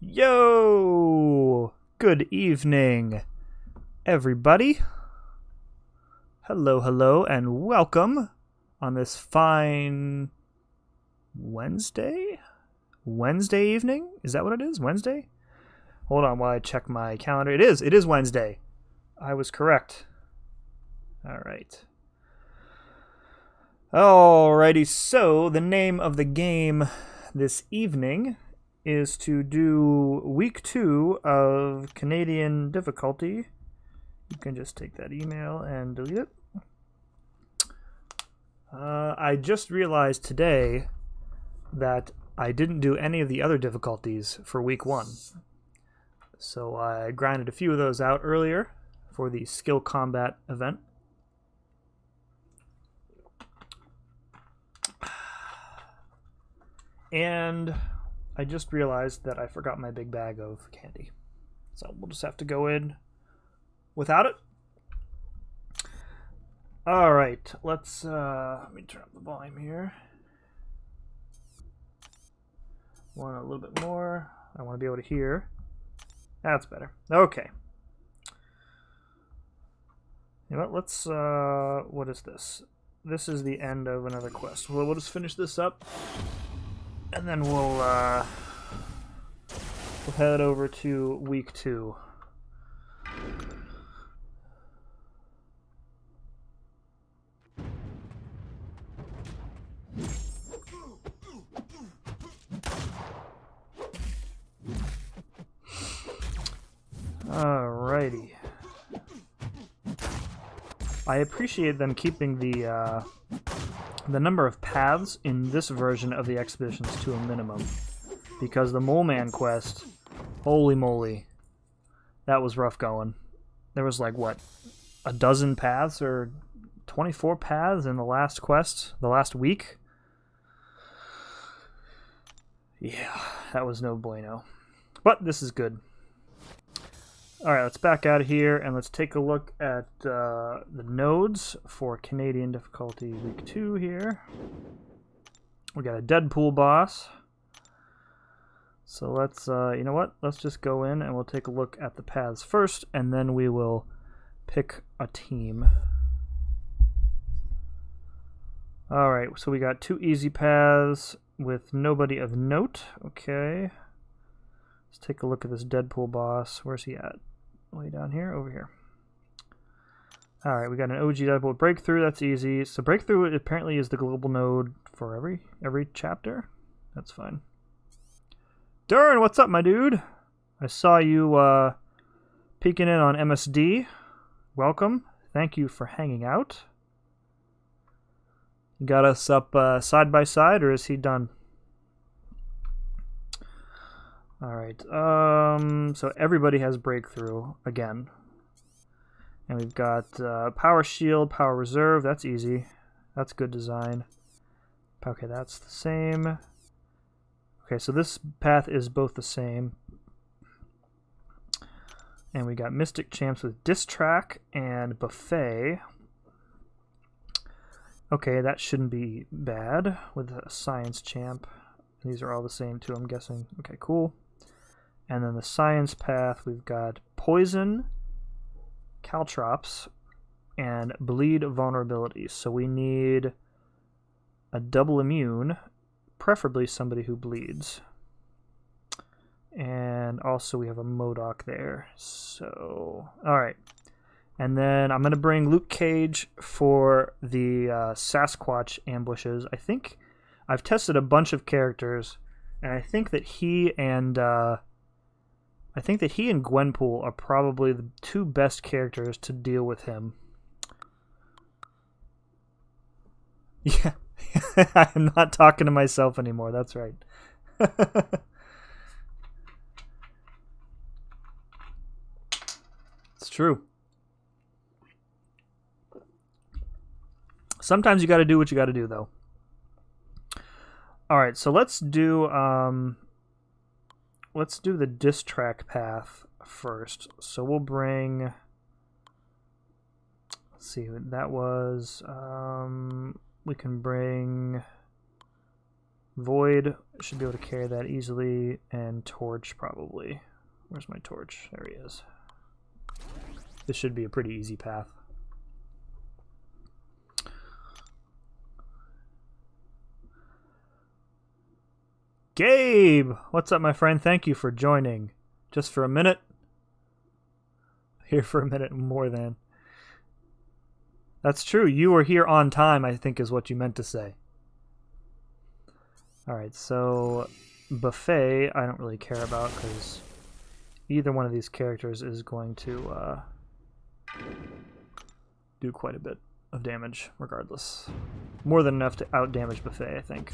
Yo! Good evening, everybody. Hello, and welcome on this fine Wednesday? Wednesday evening? Is that what it is? Wednesday? Hold on while I check my calendar. It is Wednesday. I was correct. Alright. Alrighty, so the name of the game this evening is to do week 2 of Canadian difficulty. You can just take that email and delete it. I just realized today that I didn't do any of the other difficulties for week 1. So I grinded a few of those out earlier for the skill combat event. And I just realized that I forgot my big bag of candy. So we'll just have to go in without it. Alright, let me turn up the volume here. Want a little bit more. I want to be able to hear. That's better. Okay. You know what, let's, what is this? This is the end of another quest. We'll just finish this up. And then we'll head over to week 2. Alrighty. I appreciate them keeping the number of paths in this version of the expeditions to a minimum, because the Mole Man quest, holy moly, that was rough going. There was like, what, a dozen paths or 24 paths in the last quest, the last week? Yeah, that was no bueno. But this is good. Alright, let's back out of here and let's take a look at the nodes for Canadian difficulty week 2 here. We got a Deadpool boss. So let's, you know what? Let's just go in and we'll take a look at the paths first, and then we will pick a team. Alright, so we got 2 easy paths with nobody of note. Okay. Let's take a look at this Deadpool boss. Where's he at? Way down here? Over here. Alright, we got an OG Deadpool breakthrough. That's easy. So breakthrough apparently is the global node for every chapter. That's fine. Durin, what's up, my dude? I saw you peeking in on MSD. Welcome. Thank you for hanging out. You got us up side by side, or is he done? Alright, so everybody has breakthrough again. And we've got power shield, power reserve, that's easy. That's good design. Okay, that's the same. Okay, so this path is both the same. And we got Mystic Champs with Diss Track and Buffet. Okay, that shouldn't be bad with a Science Champ. These are all the same too, I'm guessing. Okay, cool. And then the science path, we've got Poison, Caltrops, and Bleed Vulnerabilities. So we need a double immune, preferably somebody who bleeds. And also we have a MODOK there. So, alright. And then I'm going to bring Luke Cage for the Sasquatch ambushes. I think I've tested a bunch of characters, and I think that he and Gwenpool are probably the 2 best characters to deal with him. Yeah, I'm not talking to myself anymore, that's right. It's true. Sometimes you gotta do what you gotta do, though. Alright, so let's do the Diss Track path first. So we'll bring, let's see, that was, we can bring Void should be able to carry that easily, and Torch probably. Where's my Torch? There he is. This should be a pretty easy path. Gabe! What's up, my friend? Thank you for joining. Just for a minute. Here for a minute, more than. That's true. You were here on time, I think is what you meant to say. Alright, so Buffet I don't really care about because either one of these characters is going to do quite a bit of damage regardless. More than enough to out-damage Buffet, I think.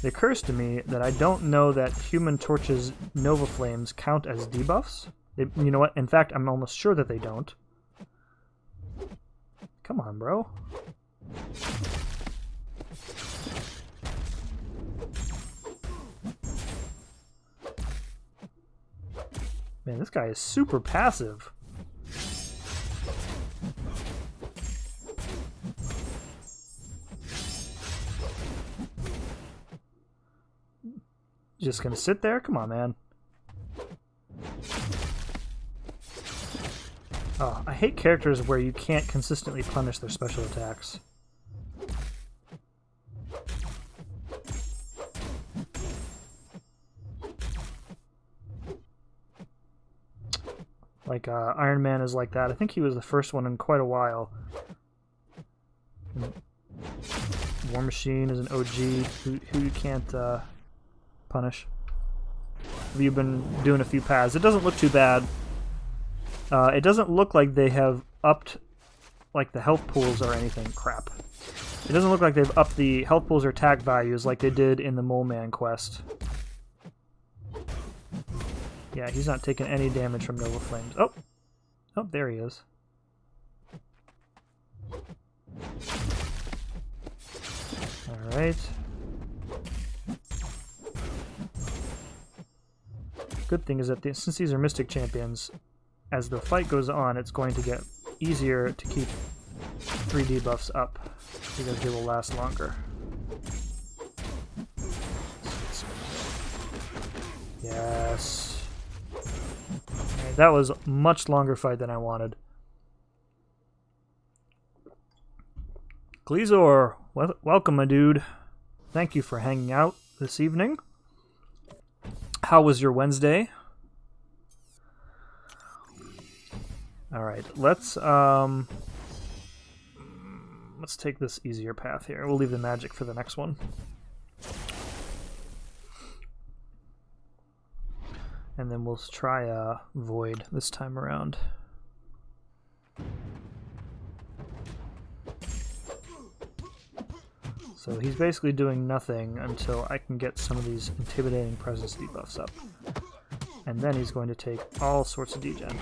It occurs to me that I don't know that Human Torch's Nova Flames count as debuffs. You know what? In fact, I'm almost sure that they don't. Come on, bro. Man, this guy is super passive. Just gonna sit there? Come on, man. Oh, I hate characters where you can't consistently punish their special attacks. Like, Iron Man is like that. I think he was the first one in quite a while. War Machine is an OG who you can't punish. Have you been doing a few paths? It doesn't look too bad. It doesn't look like they have upped like the health pools or anything. Crap. It doesn't look like they've upped the health pools or attack values like they did in the Mole Man quest. Yeah, he's not taking any damage from Nova Flames. Oh! Oh, there he is. Alright. Good thing is that since these are Mystic Champions, as the fight goes on, it's going to get easier to keep 3 debuffs up because they will last longer. Yes. Okay, that was a much longer fight than I wanted. Gleezor, welcome, my dude. Thank you for hanging out this evening. How was your Wednesday? Alright, let's take this easier path here. We'll leave the magic for the next one. And then we'll try Void this time around. So he's basically doing nothing until I can get some of these intimidating presence debuffs up. And then he's going to take all sorts of degen.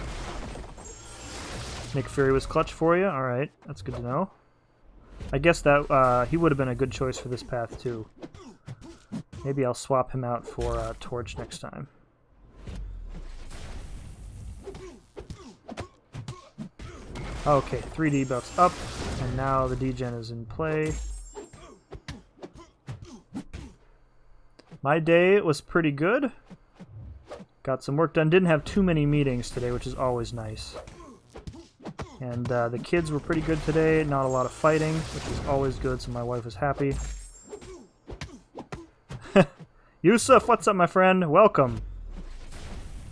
Nick Fury was clutch for you? Alright, that's good to know. I guess that he would have been a good choice for this path too. Maybe I'll swap him out for Torch next time. Okay, 3 debuffs up, and now the degen is in play. My day was pretty good. Got some work done. Didn't have too many meetings today, which is always nice. And the kids were pretty good today. Not a lot of fighting, which is always good, so my wife was happy. Yusuf, what's up, my friend? Welcome.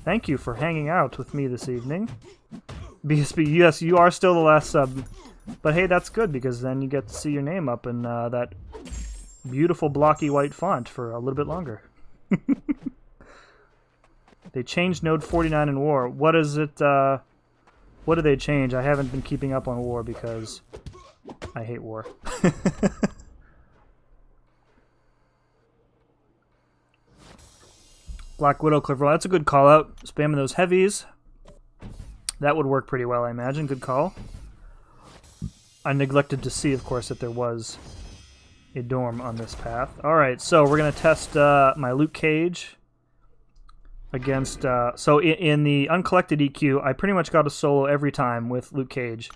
Thank you for hanging out with me this evening. BSB, yes, you are still the last sub. But hey, that's good, because then you get to see your name up in that beautiful blocky white font for a little bit longer. They changed Node 49 in War. What is it, what do they change? I haven't been keeping up on War because I hate War. Black Widow, Clifford, that's a good call out. Spamming those heavies. That would work pretty well, I imagine. Good call. I neglected to see, of course, that there was a dorm on this path. Alright, so we're going to test my Luke Cage against... so in the uncollected EQ, I pretty much got a solo every time with Luke Cage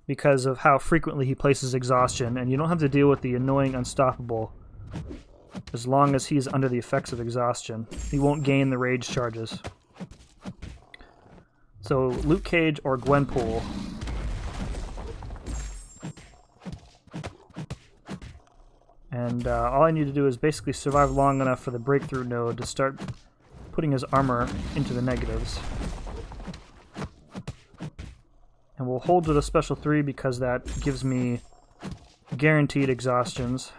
because of how frequently he places exhaustion, and you don't have to deal with the annoying unstoppable as long as he's under the effects of exhaustion. He won't gain the rage charges. So Luke Cage or Gwenpool. And all I need to do is basically survive long enough for the breakthrough node to start putting his armor into the negatives. And we'll hold to the special 3 because that gives me guaranteed exhaustions.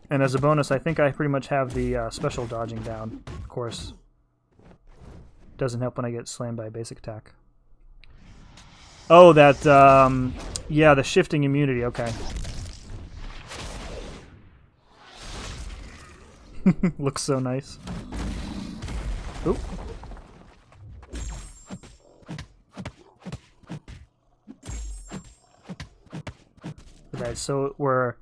And as a bonus, I think I pretty much have the special dodging down. Of course, doesn't help when I get slammed by a basic attack. Oh, that, yeah, the shifting immunity, okay. Looks so nice. Oop. Okay, so we're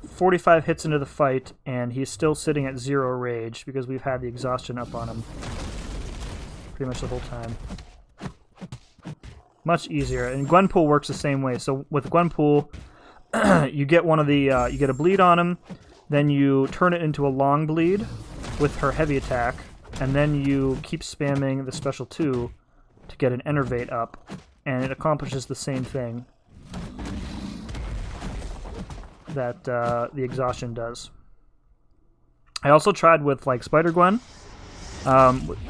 45 hits into the fight, and he's still sitting at 0 rage because we've had the exhaustion up on him pretty much the whole time. Much easier, and Gwenpool works the same way. So with Gwenpool, you get one of the you get a bleed on him, then you turn it into a long bleed with her heavy attack, and then you keep spamming the special 2 to get an enervate up, and it accomplishes the same thing that the exhaustion does. I also tried with like Spider-Gwen.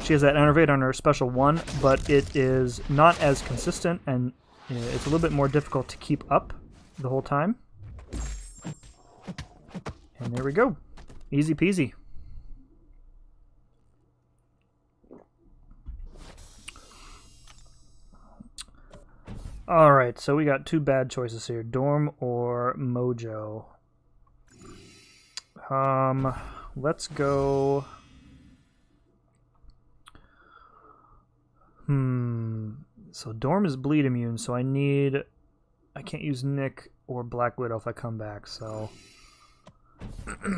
She has that enervate on her special 1, but it is not as consistent, and it's a little bit more difficult to keep up the whole time. And there we go. Easy peasy. Alright, so we got 2 bad choices here. Dorm or Mojo. Let's go... So Dorm is bleed immune, so I can't use Nick or Black Widow if I come back, so...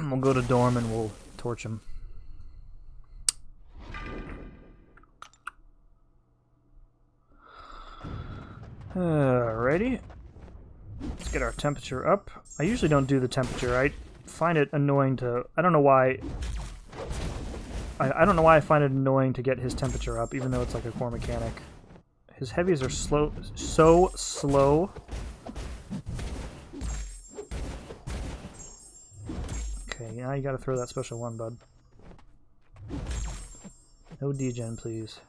we'll go to Dorm and we'll torch him. Alrighty. Let's get our temperature up. I usually don't do the temperature. I find it annoying to... I don't know why... I don't know why I find it annoying to get his temperature up, even though it's like a core mechanic. His heavies are slow, so slow. Okay, now you gotta throw that special 1, bud. No degen, please.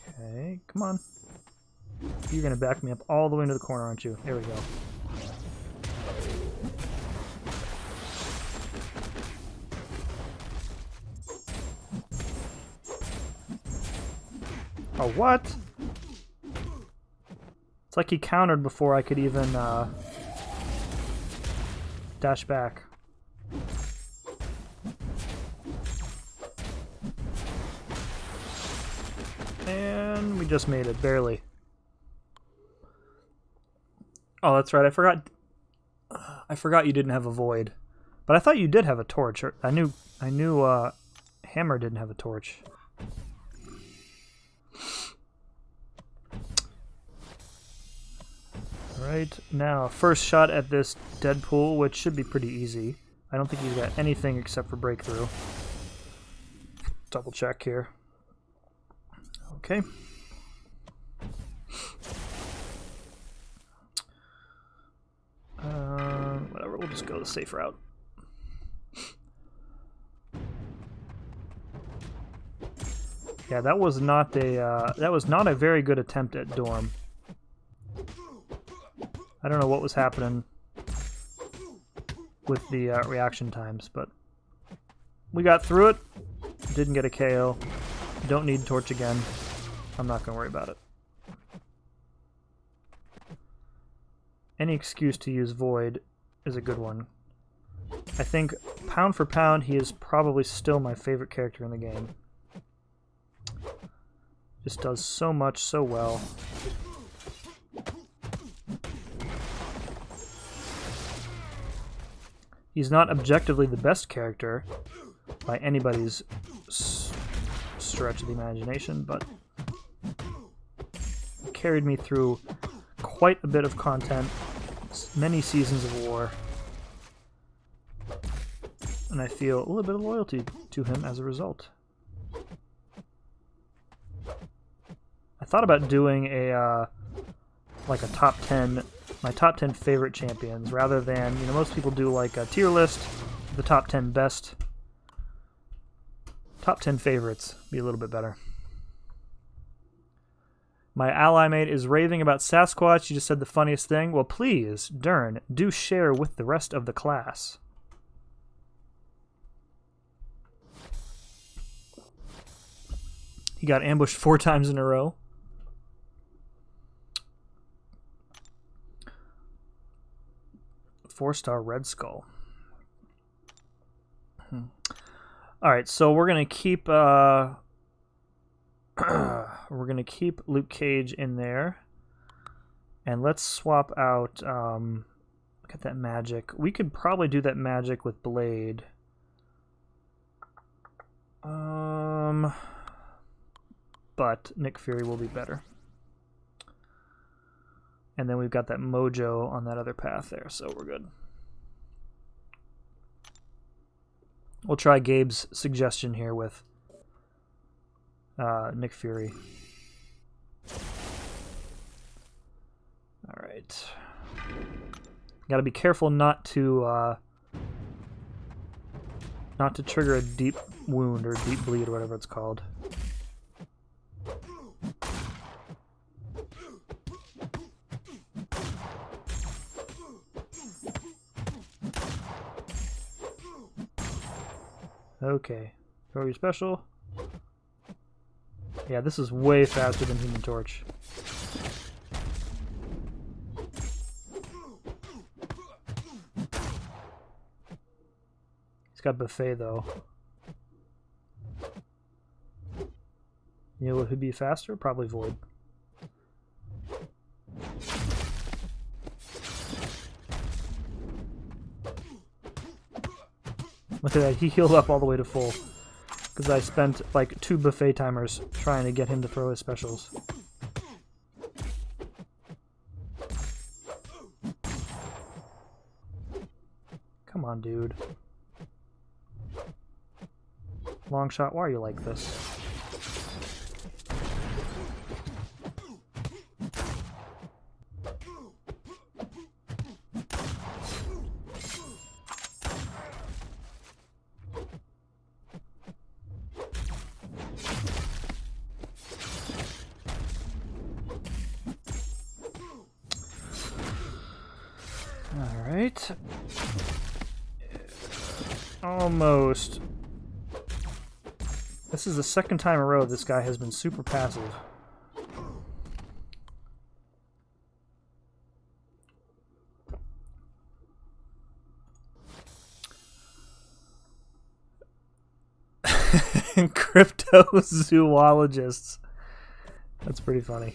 Okay, come on. You're gonna back me up all the way into the corner, aren't you? There we go. Oh, what? It's like he countered before I could even dash back. And we just made it, barely. Oh, that's right. I forgot you didn't have a void, but I thought you did have a torch. I knew Hammer didn't have a torch. Right now, first shot at this Deadpool, which should be pretty easy. I don't think he's got anything except for breakthrough. Double check here. Okay. Whatever, we'll just go the safe route. Yeah, that was not a very good attempt at Dorm. I don't know what was happening with the reaction times, but we got through it. Didn't get a KO. Don't need torch again. I'm not going to worry about it. Any excuse to use Void is a good one. I think, pound for pound, he is probably still my favorite character in the game. Just does so much, so well. He's not objectively the best character by anybody's stretch of the imagination, but he carried me through quite a bit of content, many seasons of war, and I feel a little bit of loyalty to him as a result. I thought about doing a like a top 10, my top 10 favorite champions, rather than, you know, most people do like a tier list, the top 10 best. Top 10 favorites be a little bit better. My ally mate is raving about Sasquatch. You just said the funniest thing. Well, please, Dern, do share with the rest of the class. He got ambushed 4 times in a row. Four-star Red Skull. Alright, so we're gonna keep Luke Cage in there. And let's swap out look at that magic. We could probably do that magic with Blade. But Nick Fury will be better. And then we've got that mojo on that other path there, so we're good. We'll try Gabe's suggestion here with Nick Fury. All right. Got to be careful not to trigger a deep wound or deep bleed or whatever it's called. Okay, throw your special. Yeah, this is way faster than Human Torch. He's got Buffet though. You know what would be faster? Probably Void. Look at that, he healed up all the way to full. Because I spent like 2 buffet timers trying to get him to throw his specials. Come on, dude. Long shot, why are you like this? Alright. Almost. This is the second time in a row this guy has been super passive. Cryptozoologists. That's pretty funny.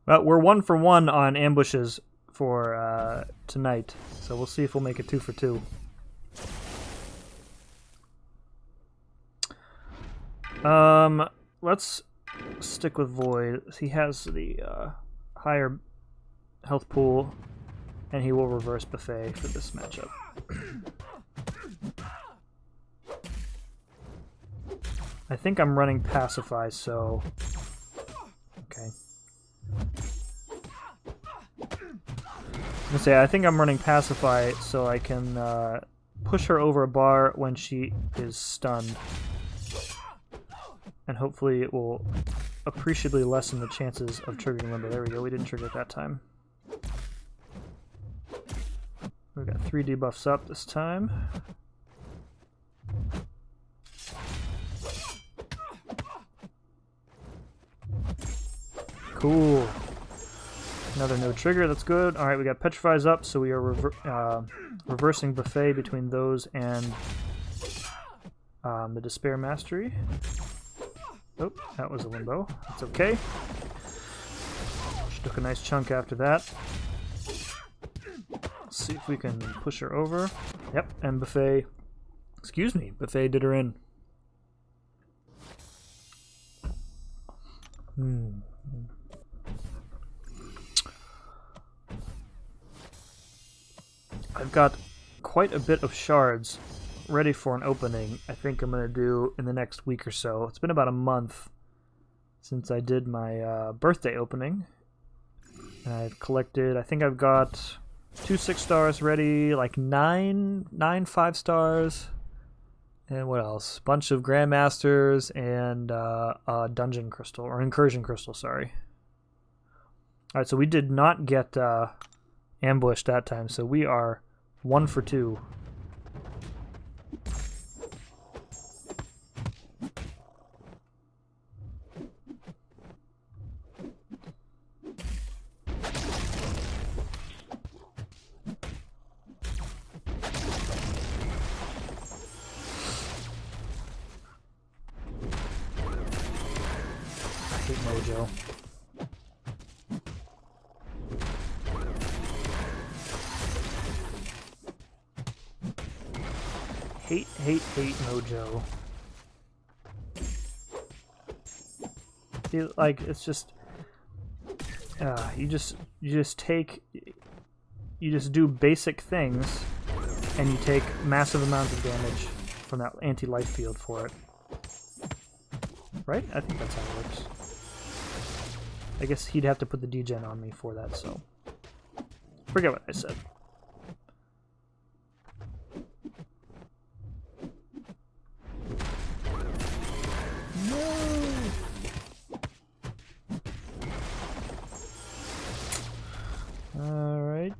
Well, we're 1 for 1 on ambushes for tonight, so we'll see if we'll make it 2 for 2. Let's stick with Void. He has the higher health pool, and he will reverse Buffet for this matchup. I think I'm running Pacify, so... Okay. I think I'm running Pacify so I can push her over a bar when she is stunned. And hopefully it will appreciably lessen the chances of triggering Limbo. There we go, we didn't trigger it that time. We've got 3 debuffs up this time. Cool. Another no trigger, that's good. Alright, we got Petrify's up, so we are reversing Buffet between those and the Despair Mastery. Oh, that was a Limbo. That's okay. She took a nice chunk after that. see if we can push her over. Yep, and Buffet, excuse me, Buffet did her in. I've got quite a bit of shards ready for an opening. I think I'm going to do in the next week or so. It's been about a month since I did my birthday opening. And I've collected, I think I've got 2 6 stars ready, like 9 5 stars. And what else? Bunch of Grandmasters and a Dungeon Crystal, or Incursion Crystal, sorry. Alright, so we did not get ambushed that time, so we are 1 for 2. Mojo. Hate Mojo. Like, it's just you just do basic things and you take massive amounts of damage from that anti-life field for it. Right? I think that's how it works. I guess he'd have to put the degen on me for that, so forget what I said. No. All right.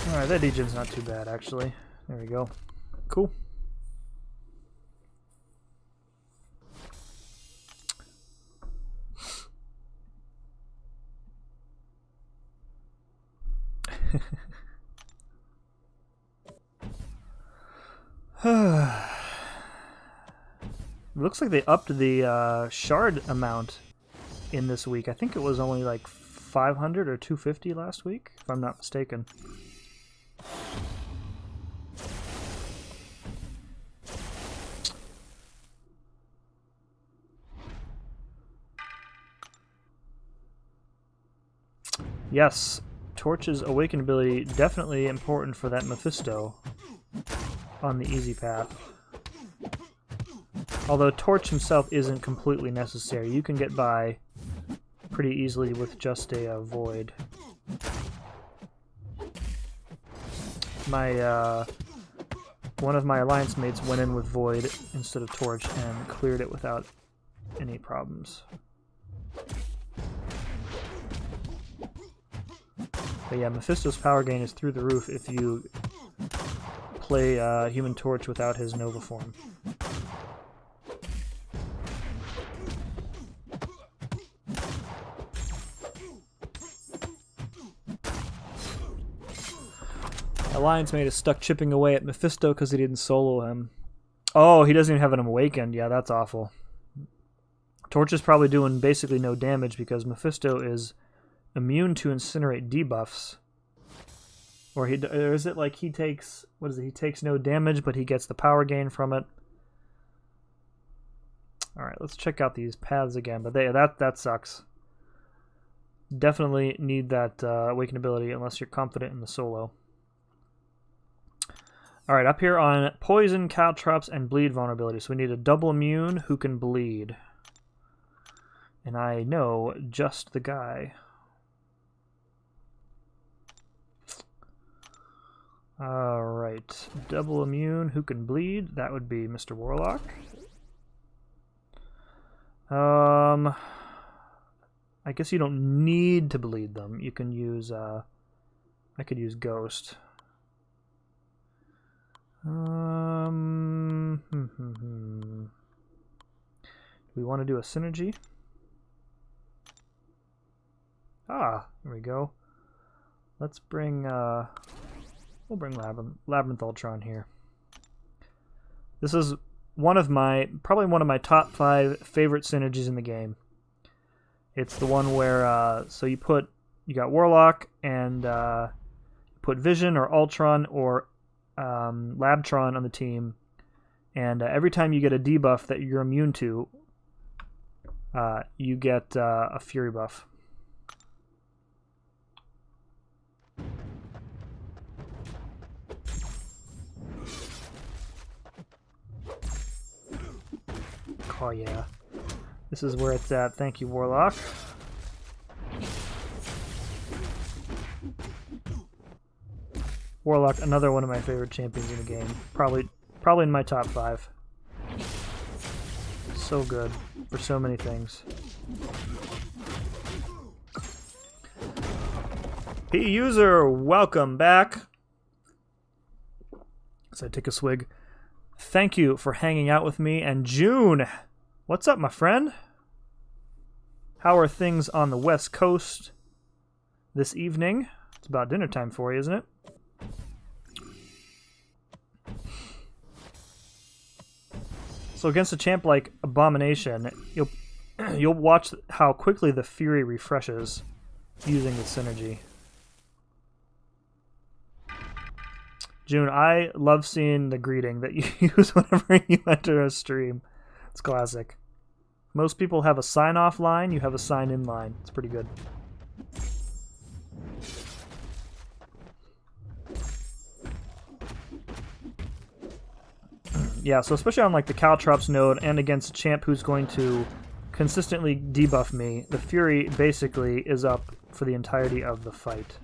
All right, that degen's not too bad actually. There we go. Cool. Looks like they upped the shard amount in this week. I think it was only like 500 or 250 last week, if I'm not mistaken. Yes, Torch's Awaken ability definitely important for that Mephisto on the easy path. Although Torch himself isn't completely necessary. You can get by pretty easily with just a Void. My one of my alliance mates went in with Void instead of Torch and cleared it without any problems. But yeah, Mephisto's power gain is through the roof if you play Human Torch without his Nova form. Alliance mate is stuck chipping away at Mephisto because he didn't solo him. Oh, he doesn't even have an Awakened. Yeah, that's awful. Torch is probably doing basically no damage because Mephisto is immune to incinerate debuffs. Or is it like he takes, what is it? He takes no damage, but he gets the power gain from it. All right, let's check out these paths again. But that sucks. Definitely need that Awaken ability unless you're confident in the solo. All right, up here on Poison, Caltrops, and Bleed vulnerability. So we need a double immune who can bleed. And I know just the guy. All right, double immune who can bleed. That would be Mr. Warlock. I guess you don't need to bleed them. You can use, I could use Ghost. Do we want to do a synergy? Ah, there we go. Let's bring, we'll bring Labyrinth Ultron here. This is probably one of my top 5 favorite synergies in the game. It's the one where so you got Warlock and put Vision or Ultron or Labtron on the team, and every time you get a debuff that you're immune to, you get a Fury buff. Oh yeah, this is where it's at. Thank you, Warlock. Warlock, another one of my favorite champions in the game. Probably in my top 5. So good for so many things. P user, welcome back. As I take a swig. Thank you for hanging out with me. And June, what's up, my friend? How are things on the West Coast this evening? It's about dinner time for you, isn't it? So against a champ like Abomination, you'll watch how quickly the Fury refreshes using the synergy. June, I love seeing the greeting that you use whenever you enter a stream. It's classic. Most people have a sign-off line, you have a sign-in line. It's pretty good. Yeah, so especially on like the Caltrops node and against a champ who's going to consistently debuff me, the Fury basically is up for the entirety of the fight.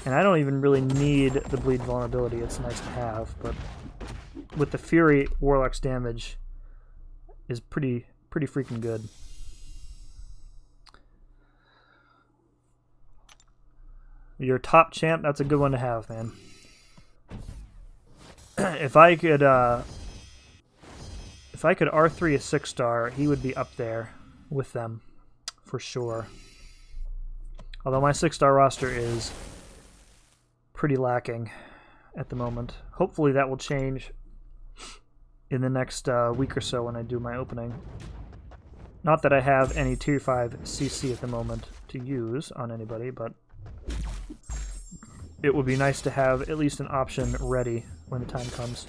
And I don't even really need the bleed vulnerability, it's nice to have, but with the Fury, Warlock's damage is pretty freaking good. Your top champ, that's a good one to have, man. If I could R3 a 6-star, he would be up there with them, for sure. Although my 6-star roster is pretty lacking at the moment. Hopefully that will change in the next week or so when I do my opening. Not that I have any tier 5 CC at the moment to use on anybody, but it would be nice to have at least an option ready when the time comes.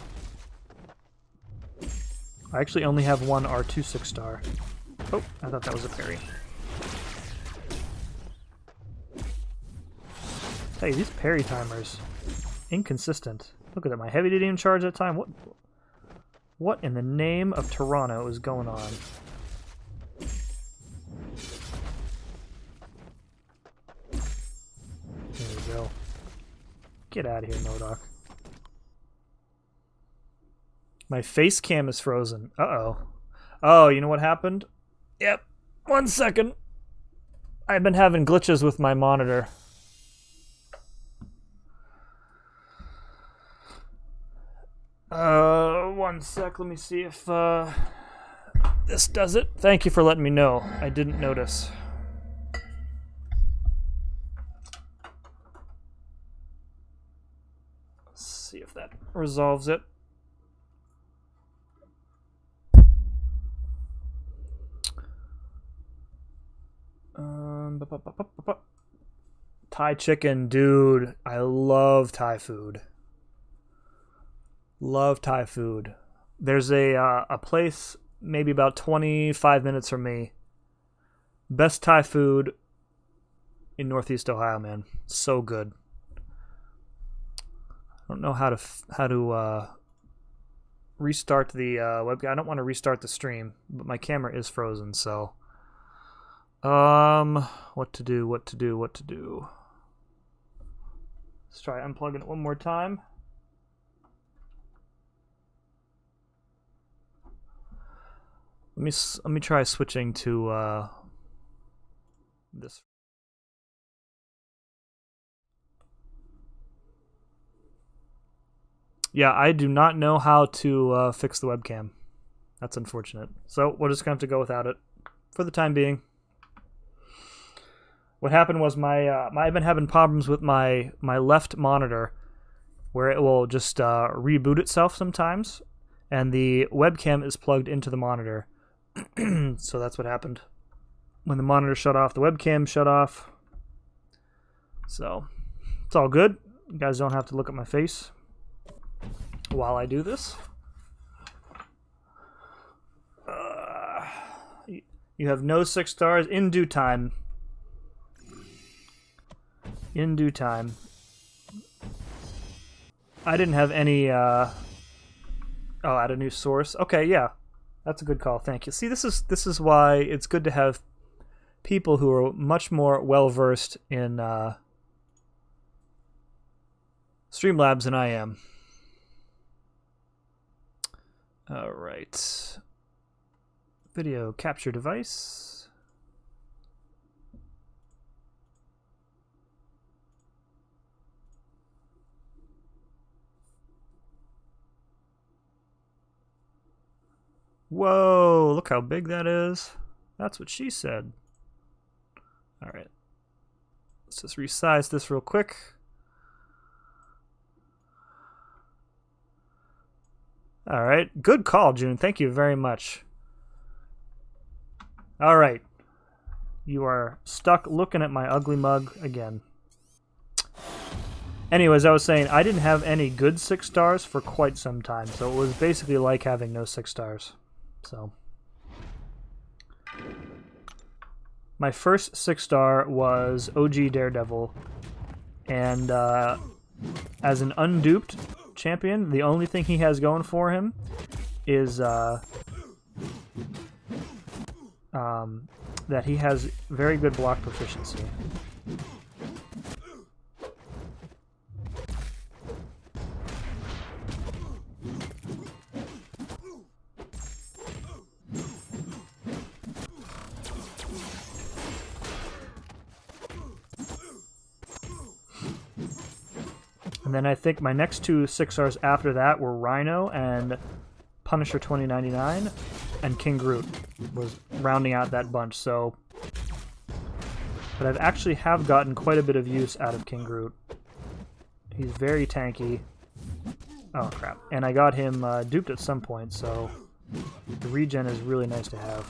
I actually only have one R2 6-star. Oh, I thought that was a parry. Hey, these parry timers, inconsistent. Look at that, my heavy didn't even charge that time. What in the name of Toronto is going on? There we go. Get out of here, Modok. My face cam is frozen. Uh-oh. Oh, you know what happened? Yep. 1 second. I've been having glitches with my monitor. One sec. Let me see if this does it. Thank you for letting me know. I didn't notice. Let's see if that resolves it. Thai chicken, dude. I love Thai food. Love Thai food. There's a place maybe about 25 minutes from me. Best Thai food in Northeast Ohio, man. So good. I don't know how to restart the webcam. I don't want to restart the stream, but my camera is frozen, so what to do? Let's try unplugging it one more time. Let me try switching to this. Yeah, I do not know how to fix the webcam. That's unfortunate. So we're just going to have to go without it for the time being. What happened was I've been having problems with my left monitor where it will just reboot itself sometimes, and the webcam is plugged into the monitor. So that's what happened. When the monitor shut off, the webcam shut off. So it's all good. You guys don't have to look at my face while I do this. You have no 6 stars. In due time. In due time. I didn't have any... Oh, add a new source. Okay, yeah. That's a good call. Thank you. See, this is why it's good to have people who are much more well-versed in Streamlabs than I am. All right. Video capture device. Whoa, look how big that is. That's what she said. All right. Let's just resize this real quick. All right. Good call, June. Thank you very much. All right. You are stuck looking at my ugly mug again. Anyways, I was saying I didn't have any good 6 stars for quite some time, so it was basically like having no 6 stars. So my first 6 star was OG Daredevil, and as an unduped champion, the only thing he has going for him is that he has very good block proficiency. And then I think my next 2 6 stars after that were Rhino and Punisher 2099, and King Groot was rounding out that bunch. So, but I've actually have gotten quite a bit of use out of King Groot. He's very tanky. Oh crap! And I got him duped at some point, so the regen is really nice to have.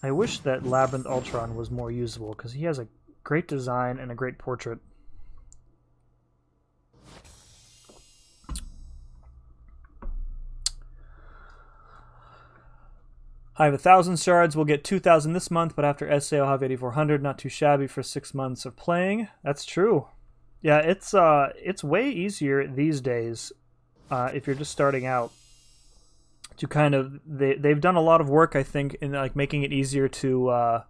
I wish that Labyrinth Ultron was more usable, because he has a great design and a great portrait. I have 1,000 shards. We'll get 2,000 this month, but after SA I'll have 8,400. Not too shabby for 6 months of playing. That's true. Yeah, it's way easier these days if you're just starting out. To kind of they've done a lot of work, I think, in like making it easier to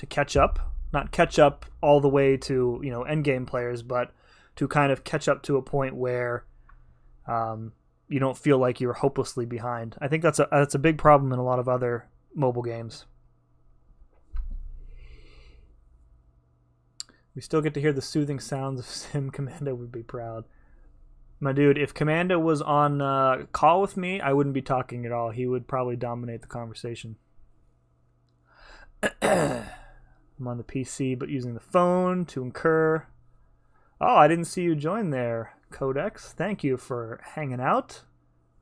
catch up, not catch up all the way to end game players, but to kind of catch up to a point where you don't feel like you're hopelessly behind. I think that's a big problem in a lot of other mobile games. We still get to hear the soothing sounds of Sim. Commando would be proud. My dude, if Commando was on call with me, I wouldn't be talking at all. He would probably dominate the conversation. I'm on the PC, but using the phone to incur. Oh, I didn't see you join there, Codex. Thank you for hanging out.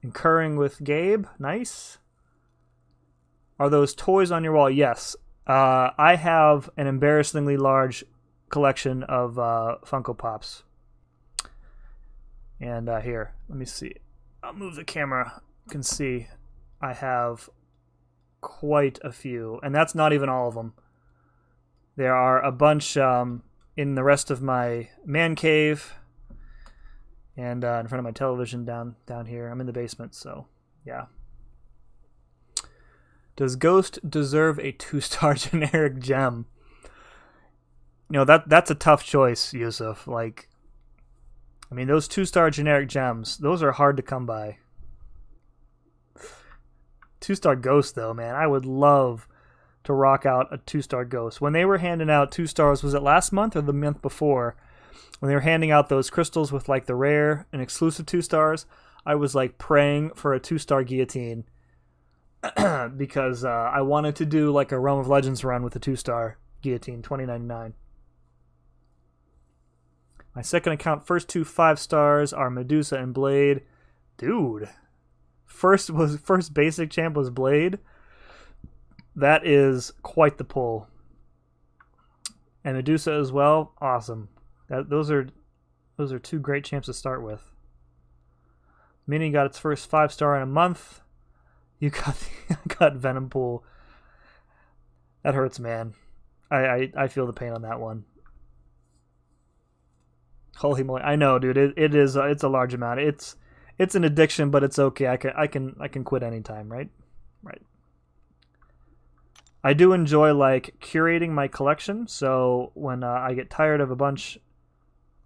Incurring with Gabe. Nice. Are those toys on your wall? Yes. I have an embarrassingly large collection of Funko Pops. And here, let me see. I'll move the camera. You can see I have quite a few. And that's not even all of them. There are a bunch in the rest of my man cave. And in front of my television down here. I'm in the basement, so yeah. Does Ghost deserve a 2-star generic gem? That's a tough choice, Yusuf. Like, I mean, those 2-star generic gems, those are hard to come by. 2-star Ghost, though, man. I would love to rock out a 2-star Ghost. When they were handing out 2 stars, was it last month or the month before? When they were handing out those crystals with, like, the rare and exclusive 2 stars, I was like praying for a 2-star guillotine because I wanted to do like a Realm of Legends run with a 2-star guillotine, 2099. My second account, first 2 5-stars are Medusa and Blade. Dude, first basic champ was Blade. That is quite the pull. And Medusa as well, awesome. Those are 2 great champs to start with. Mini got its first 5-star in a month. You got Venom Pool. That hurts, man. I feel the pain on that one. Holy moly! I know, dude. It's a large amount. It's an addiction, but it's okay. I can quit anytime, right? Right. I do enjoy like curating my collection. So when I get tired of a bunch,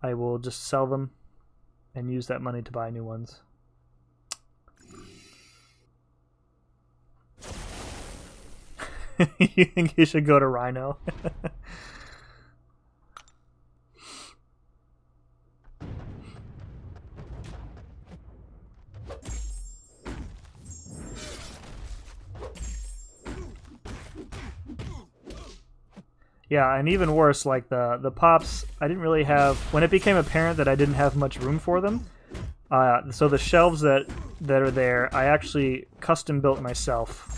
I will just sell them and use that money to buy new ones. You think you should go to Rhino? Yeah, and even worse, like the pops, I didn't really have... When it became apparent that I didn't have much room for them, so the shelves that are there, I actually custom built myself.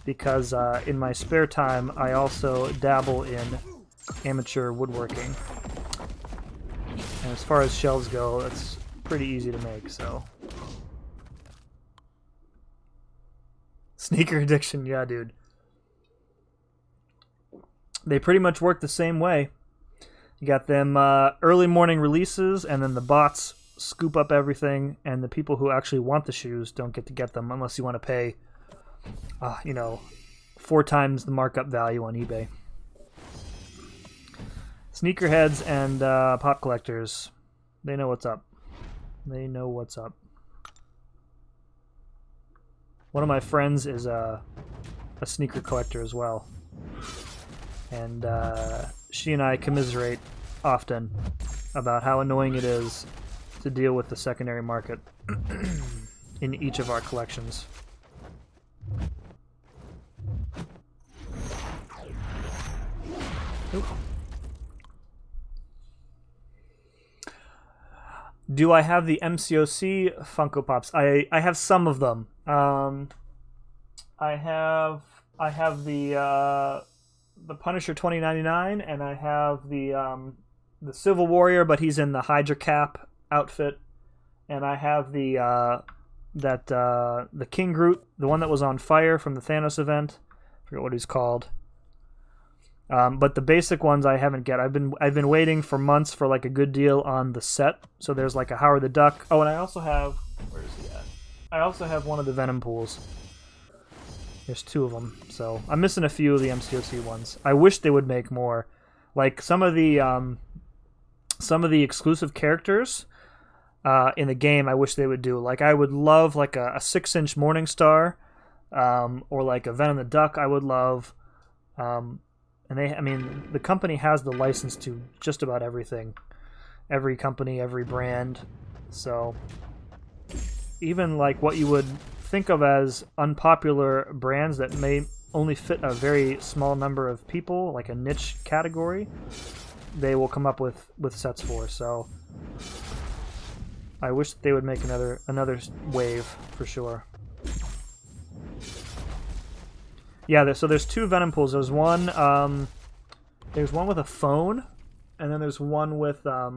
Because in my spare time, I also dabble in amateur woodworking. And as far as shelves go, it's pretty easy to make, so... Sneaker addiction, yeah, dude. They pretty much work the same way. You got them early morning releases, and then the bots scoop up everything, and the people who actually want the shoes don't get them unless you want to pay, 4 times the markup value on eBay. Sneakerheads and pop collectors, they know what's up. They know what's up. One of my friends is a sneaker collector as well. And she and I commiserate often about how annoying it is to deal with the secondary market in each of our collections. Oop. Do I have the MCOC Funko Pops? I have some of them. I have the Punisher 2099, and I have the Civil Warrior, but he's in the Hydra Cap outfit, and I have the King Groot, the one that was on fire from the Thanos event. I forget what he's called. But the basic ones I haven't get. I've been waiting for months for like a good deal on the set. So there's like a Howard the Duck. Oh, and I also have, where is he at? I also have one of the Venom pools. There's 2 of them, so I'm missing a few of the MCOC ones. I wish they would make more. Like some of the exclusive characters in the game, I wish they would do. Like I would love like a 6-inch Morningstar, or like a Venom the Duck. I would love, and the company has the license to just about everything, every company, every brand. So even like what you would think of as unpopular brands that may only fit a very small number of people, like a niche category, they will come up with sets for. So I wish they would make another wave for sure. Yeah, so there's 2 Venom pools. There's one with a phone, and then there's one with I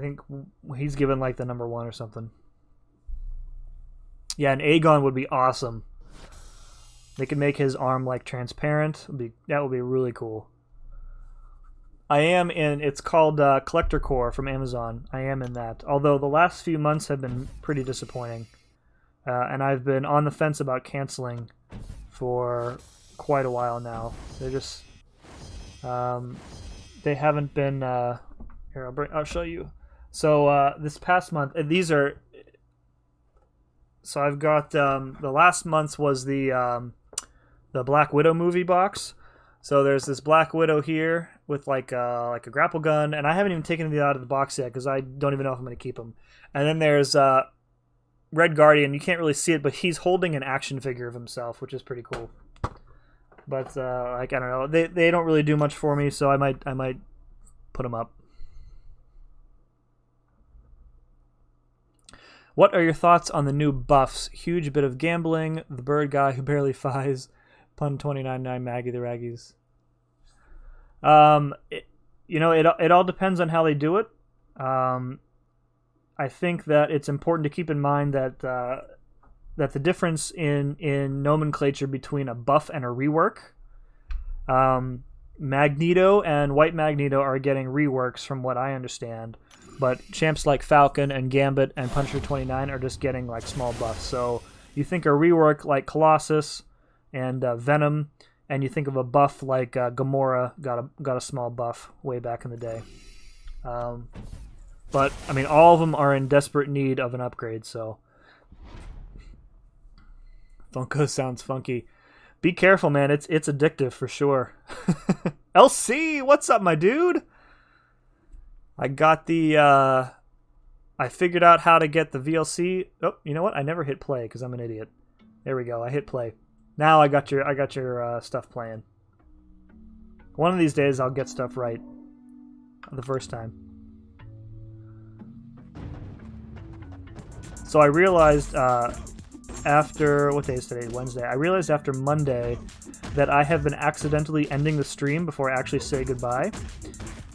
think he's given like the number 1 or something. Yeah, an Aegon would be awesome. They could make his arm like transparent. That would be really cool. I am in, it's called Collector Core from Amazon. I am in that. Although the last few months have been pretty disappointing. And I've been on the fence about canceling for quite a while now. They're just, they haven't been, here, I'll show you. So this past month, these are, so I've got, the last month's was the Black Widow movie box. So there's this Black Widow here with like a grapple gun, and I haven't even taken it out of the box yet because I don't even know if I'm going to keep him. And then there's Red Guardian. You can't really see it, but he's holding an action figure of himself, which is pretty cool. But like I don't know, they don't really do much for me, so I might put them up. What are your thoughts on the new buffs? Huge bit of gambling, the bird guy who barely fies. Pun 29.9 Maggie the Raggies. It all depends on how they do it. I think that it's important to keep in mind that that the difference in nomenclature between a buff and a rework. Magneto and White Magneto are getting reworks from what I understand, but champs like Falcon and Gambit and Punisher 29 are just getting like small buffs. So you think a rework like Colossus and Venom, and you think of a buff like Gamora got a small buff way back in the day. But I mean, all of them are in desperate need of an upgrade. So Funko sounds funky. Be careful, man. It's addictive for sure. LC, what's up, my dude? I got the. I figured out how to get the VLC. Oh, you know what? I never hit play because I'm an idiot. There we go. I hit play. Now I got your stuff playing. One of these days I'll get stuff right. The first time. So I realized after, what day is today? Wednesday. I realized after Monday that I have been accidentally ending the stream before I actually say goodbye.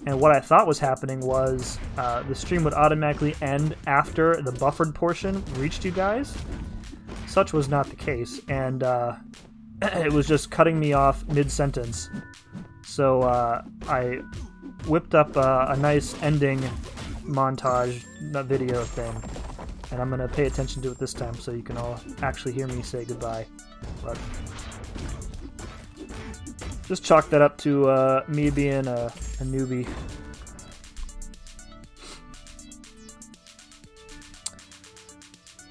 And what I thought was happening was the stream would automatically end after the buffered portion reached you guys. Such was not the case, and it was just cutting me off mid-sentence. So I whipped up a nice ending montage video thing, and I'm going to pay attention to it this time so you can all actually hear me say goodbye. But just chalk that up to me being a newbie.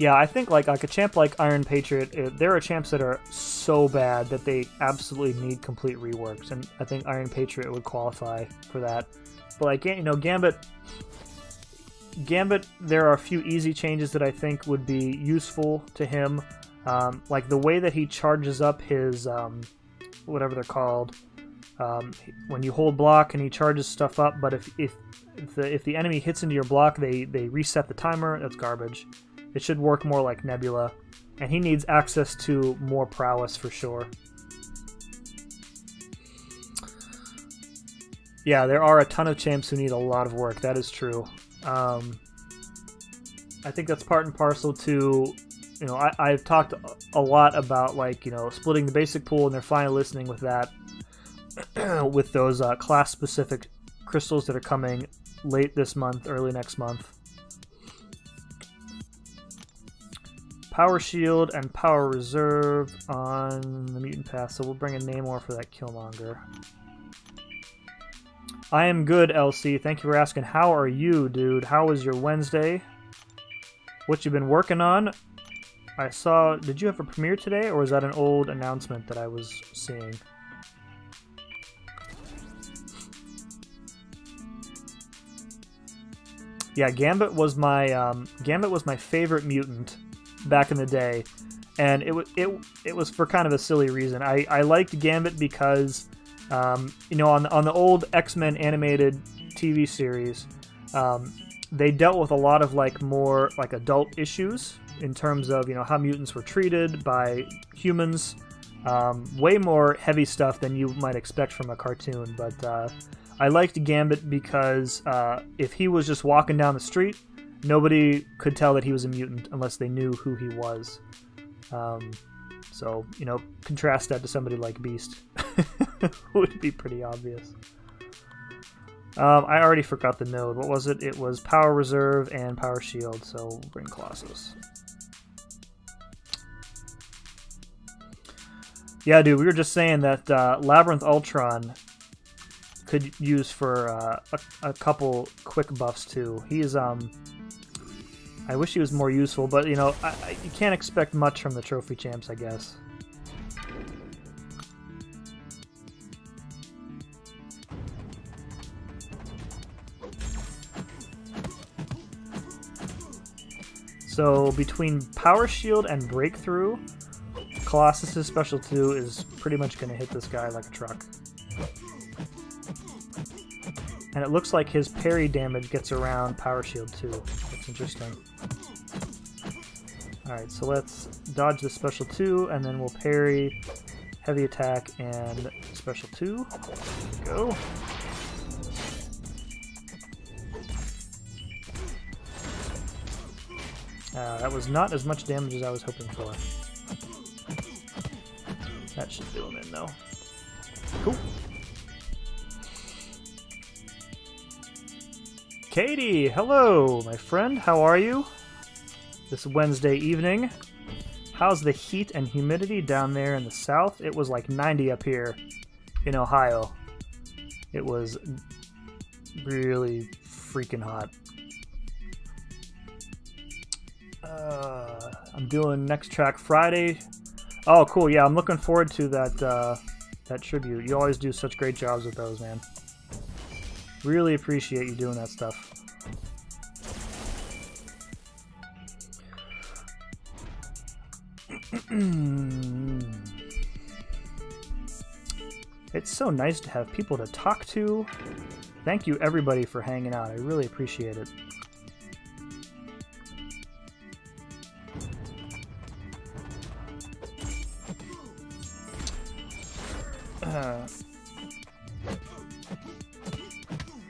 Yeah, I think like a champ like Iron Patriot, there are champs that are so bad that they absolutely need complete reworks, and I think Iron Patriot would qualify for that. But like, you know, Gambit, there are a few easy changes that I think would be useful to him, like the way that he charges up his whatever they're called. When you hold block and he charges stuff up, but if the enemy hits into your block, they reset the timer. That's garbage. It should work more like Nebula, and he needs access to more prowess for sure. Yeah, there are a ton of champs who need a lot of work. That is true. I think that's part and parcel to, you know, I've talked a lot about, like, you know, splitting the basic pool, and they're finally listening with that, with those class-specific crystals that are coming late this month, early next month. Power Shield and Power Reserve on the Mutant Path, so we'll bring a Namor for that Killmonger. I am good, LC. Thank you for asking. How are you, dude? How was your Wednesday? What you been working on? I saw... Did you have a premiere today, or was that an old announcement that I was seeing? Yeah, Gambit was my favorite mutant back in the day, and it was for kind of a silly reason. I liked Gambit because you know, on the old X-Men animated TV series, they dealt with a lot of like more like adult issues in terms of, you know, how mutants were treated by humans, way more heavy stuff than you might expect from a cartoon. But I liked Gambit because if he was just walking down the street, nobody could tell that he was a mutant unless they knew who he was. So, you know, contrast that to somebody like Beast. Would be pretty obvious. I already forgot the node. What was it? It was Power Reserve and Power Shield, so we'll bring Colossus. Yeah, dude, we were just saying that Labyrinth Ultron could use for a couple quick buffs too. He's I wish he was more useful, but you know, you can't expect much from the trophy champs, I guess. So between Power Shield and Breakthrough, Colossus' special 2 is pretty much going to hit this guy like a truck. And it looks like his parry damage gets around Power Shield too. That's interesting. Alright, so let's dodge the special 2, and then we'll parry heavy attack and special 2. There we go. That was not as much damage as I was hoping for. That should do him in, though. Cool. Katie, hello, my friend. How are you? This Wednesday evening. How's the heat and humidity down there in the south? It was like 90 up here in Ohio. It was really freaking hot. I'm doing Next Track Friday. Oh, cool. Yeah, I'm looking forward to that that tribute. You always do such great jobs with those, man. Really appreciate you doing that stuff. It's so nice to have people to talk to. Thank you, everybody, for hanging out. I really appreciate it.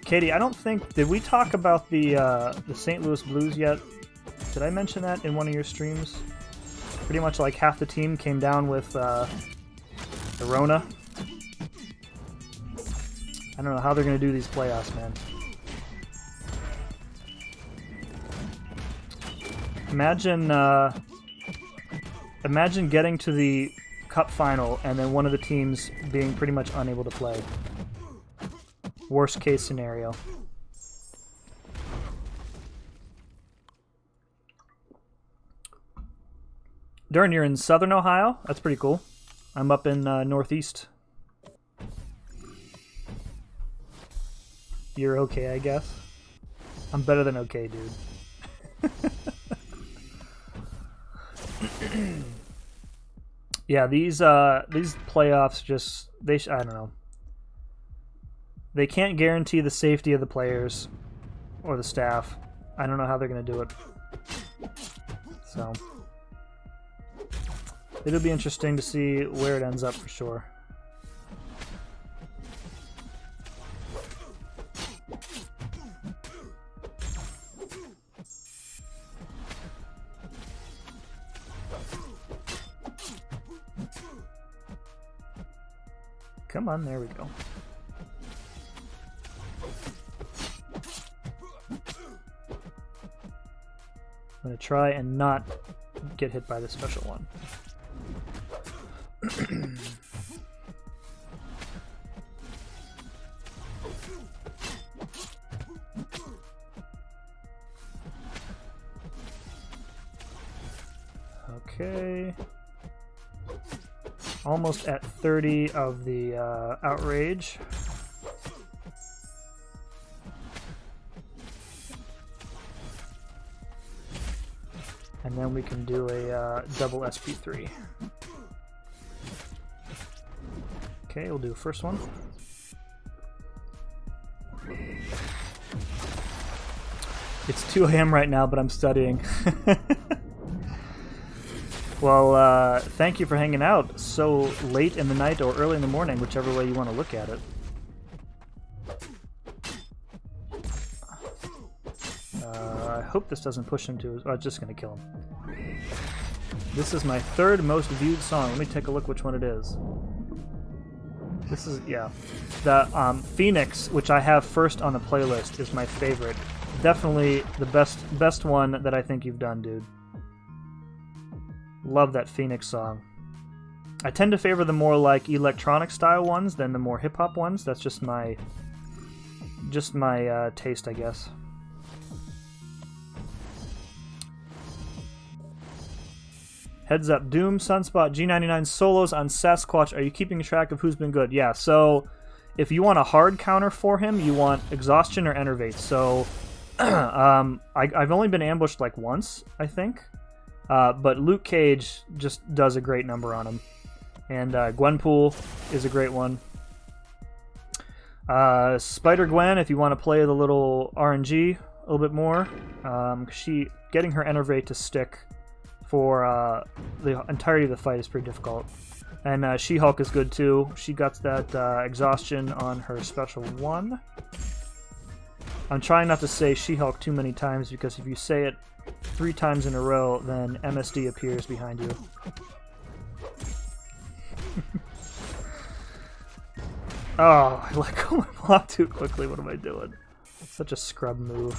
Katie, I don't think... Did we talk about the St. Louis Blues yet? Did I mention that in one of your streams? Pretty much like half the team came down with the Rona. I don't know how they're going to do these playoffs, man. Imagine getting to the Cup final and then one of the teams being pretty much unable to play. Worst case scenario. Darn, you're in southern Ohio? That's pretty cool. I'm up in northeast. You're okay, I guess. I'm better than okay, dude. Yeah, these playoffs just I don't know. They can't guarantee the safety of the players or the staff. I don't know how they're going to do it. So it'll be interesting to see where it ends up for sure. Come on, there we go. I'm going to try and not get hit by the special one. Okay. Almost at 30 of the outrage. And then we can do a double SP3. Okay, we'll do first one. It's 2 a.m. right now, but I'm studying. Well, thank you for hanging out so late in the night or early in the morning, whichever way you want to look at it. I hope this doesn't push him to his... Oh, it's just going to kill him. This is my 3rd most viewed song. Let me take a look which one it is. This is, yeah. The Phoenix, which I have first on the playlist, is my favorite. Definitely the best one that I think you've done, dude. Love that Phoenix song. I tend to favor the more like electronic style ones than the more hip hop ones. That's just my taste, I guess. Heads up, Doom, Sunspot, G99 solos on Sasquatch. Are you keeping track of who's been good? Yeah, so if you want a hard counter for him, you want Exhaustion or Enervate. So I've only been ambushed like once, I think. But Luke Cage just does a great number on him. And Gwenpool is a great one. Spider-Gwen, if you want to play the little RNG a little bit more. Getting her enervate to stick for the entirety of the fight is pretty difficult. And She-Hulk is good too. She got that exhaustion on her special 1. I'm trying not to say She-Hulk too many times, because if you say it 3 times in a row, then MSD appears behind you. Oh, I let go of my block too quickly. What am I doing? It's such a scrub move.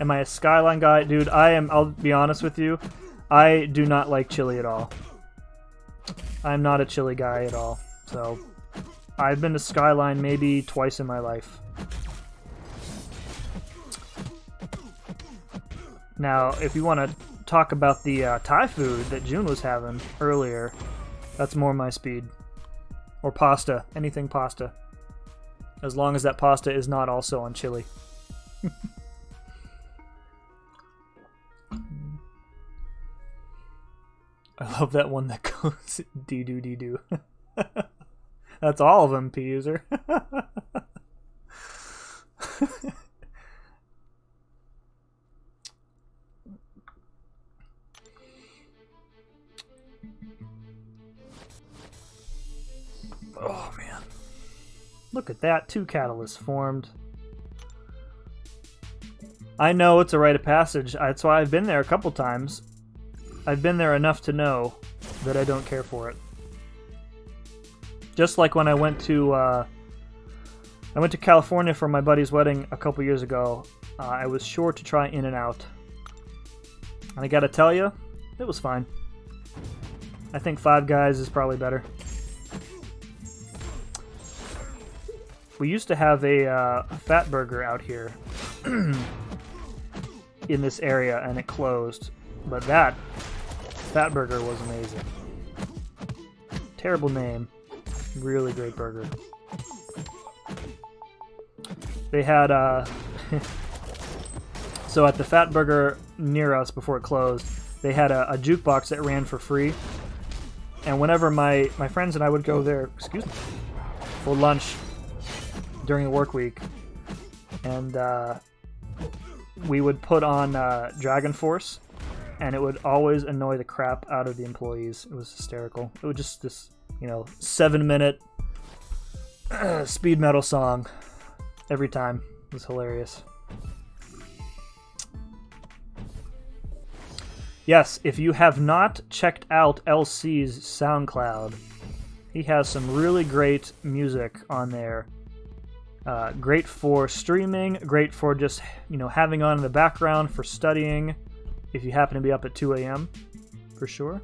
Am I a Skyline guy? Dude, I'll be honest with you. I do not like chili at all. I'm not a chili guy at all. So, I've been to Skyline maybe twice in my life. Now, if you want to talk about the Thai food that June was having earlier, that's more my speed. Or pasta. Anything pasta. As long as that pasta is not also on chili. I love that one that goes dee-doo, dee-doo. That's all of them, P-User. Oh, man. Look at that. 2 catalysts formed. I know it's a rite of passage. That's why I've been there a couple times. I've been there enough to know that I don't care for it. Just like when I went to California for my buddy's wedding a couple years ago, I was sure to try In-N-Out. And I gotta tell you, it was fine. I think Five Guys is probably better. We used to have a Fat Burger out here in this area, and it closed. But that Fat Burger was amazing. Terrible name. Really great burger. They had so at the Fat Burger near us before it closed, they had a jukebox that ran for free. And whenever my friends and I would go there, excuse me, for lunch during the work week, and we would put on Dragon Force, and it would always annoy the crap out of the employees. It was hysterical. It was just this, 7-minute speed metal song every time. It was hilarious. Yes, if you have not checked out LC's SoundCloud, he has some really great music on there. Great for streaming, great for just, having on in the background for studying, if you happen to be up at 2 a.m., for sure.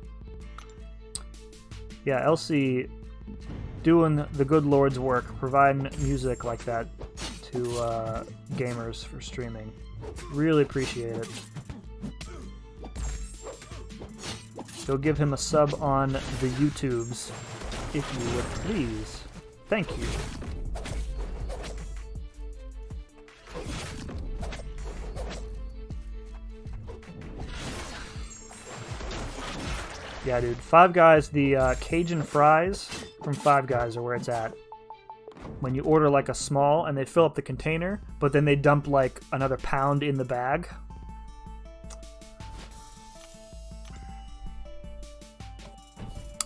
Yeah, LC doing the good Lord's work, providing music like that to gamers for streaming. Really appreciate it. Go give him a sub on the YouTubes, if you would please. Thank you. Yeah, dude. Five Guys, the Cajun fries from Five Guys are where it's at. When you order like a small and they fill up the container, but then they dump like another pound in the bag.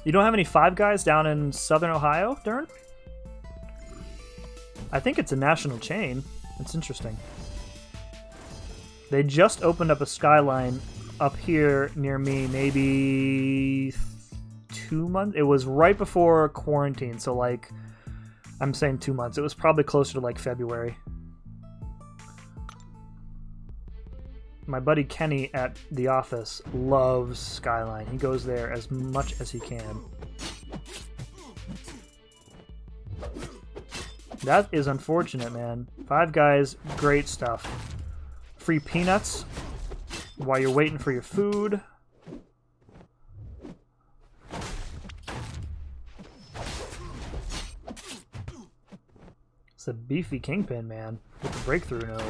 You don't have any Five Guys down in Southern Ohio, Dern? I think it's a national chain. It's interesting. They just opened up a Skyline up here near me maybe 2 months. It was right before quarantine, so like, I'm saying 2 months. It was probably closer to like February. My buddy Kenny at the office loves Skyline. He goes there as much as he can. That is unfortunate, man. Five Guys, great stuff. Free peanuts while you're waiting for your food. It's a beefy Kingpin, man, with the breakthrough node.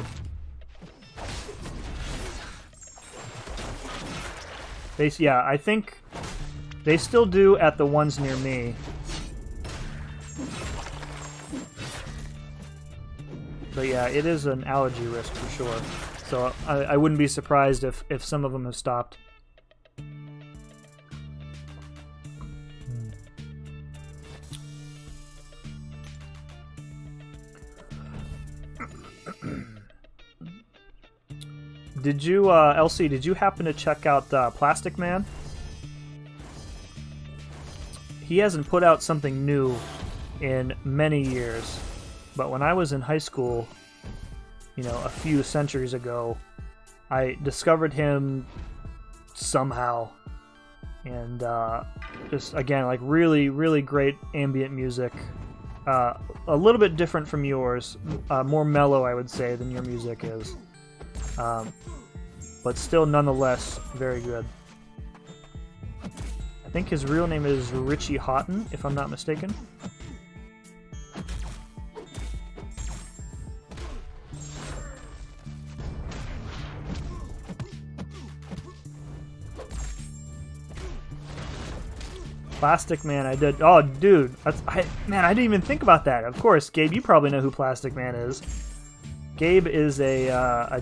Yeah, I think they still do at the ones near me. But yeah, it is an allergy risk for sure. So I wouldn't be surprised if some of them have stopped. Did you, LC, did you happen to check out Plastic Man? He hasn't put out something new in many years, but when I was in high school, you know, a few centuries ago, I discovered him somehow, and just, again, like really, really great ambient music. A little bit different from yours, more mellow, I would say, than your music is. But still, nonetheless, very good. I think his real name is Richie Houghton, if I'm not mistaken. Plastic Man, I did. Oh, dude, man, I didn't even think about that. Of course, Gabe, you probably know who Plastic Man is. Gabe is a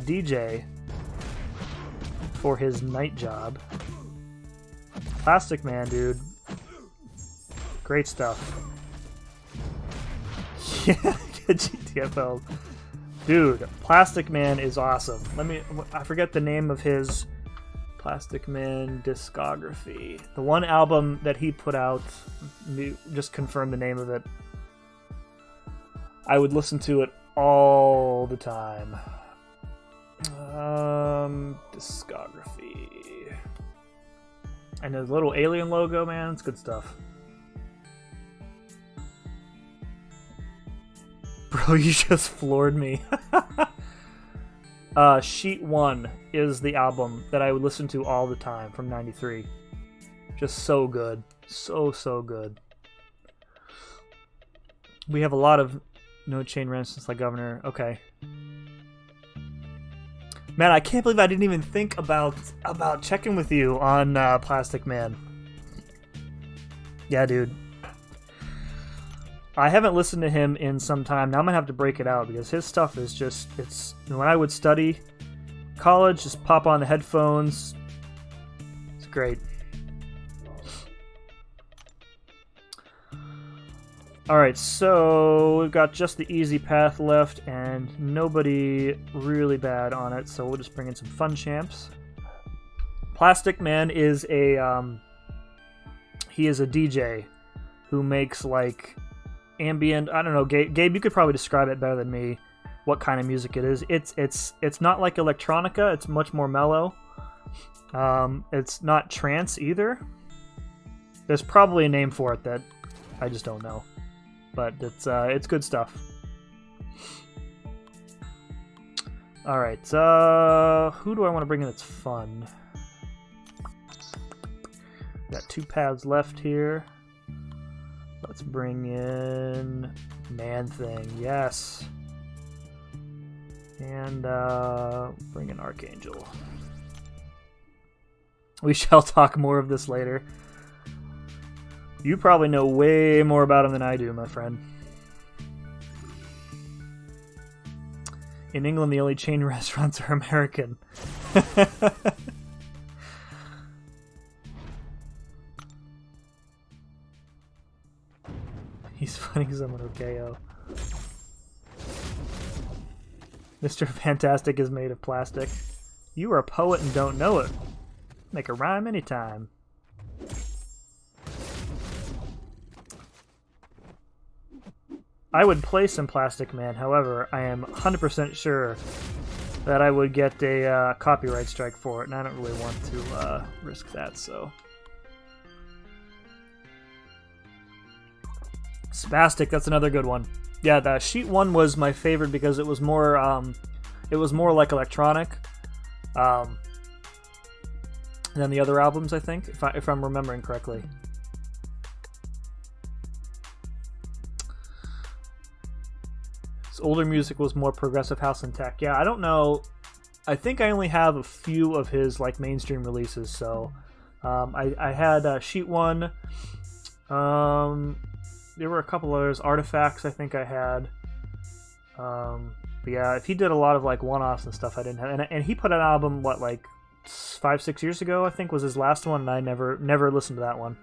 DJ for his night job. Plastic Man, dude. Great stuff. Yeah, GTFO. Dude, Plastic Man is awesome. I forget the name of his Plastic Man discography. The one album that he put out, just confirm the name of it. I would listen to it all the time. Discography. And the little alien logo, man, it's good stuff. Bro, you just floored me. Sheet 1 is the album that I would listen to all the time from '93. Just so good. So good. We have a lot of No Chain Resistance like Governor. Okay. Man, I can't believe I didn't even think about checking with you on Plastic Man. Yeah, dude. I haven't listened to him in some time. Now I'm going to have to break it out because his stuff is just, when I would study college, just pop on the headphones. It's great. Alright, so we've got just the easy path left and nobody really bad on it, so we'll just bring in some fun champs. Plastic Man is he is a DJ who makes like ambient, I don't know, Gabe, you could probably describe it better than me, what kind of music it is. It's not like electronica, it's much more mellow. It's not trance either. There's probably a name for it that I just don't know. But it's good stuff. Alright, who do I want to bring in that's fun? Got 2 paths left here. Let's bring in Man-Thing, yes. And bring in Archangel. We shall talk more of this later. You probably know way more about him than I do, my friend. In England, the only chain restaurants are American. He's fighting someone, okay, Mr. Fantastic is made of plastic. You are a poet and don't know it. Make a rhyme anytime. I would play some Plastic Man, however, I am 100% sure that I would get a copyright strike for it, and I don't really want to risk that, so... Spastic, that's another good one. Yeah, the Sheet 1 was my favorite because it was more like electronic than the other albums, I think, if I'm remembering correctly. Older music was more progressive house and tech. Yeah, I don't know. I think I only have a few of his like mainstream releases. So I had Sheet 1. There were a couple others. Artifacts, I think I had. But yeah, if he did a lot of like one-offs and stuff, I didn't have. And he put an album, what, like 5-6 years ago, I think was his last one, and I never listened to that one.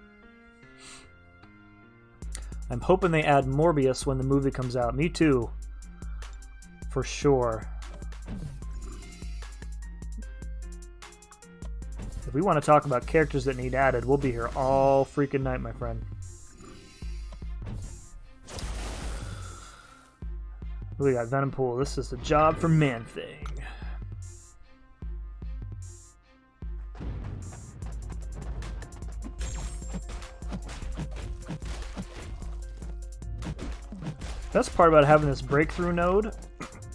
I'm hoping they add Morbius when the movie comes out. Me too. For sure. If we want to talk about characters that need added, we'll be here all freaking night, my friend. We got Venompool. This is the job for Man-Thing. Best part about having this breakthrough node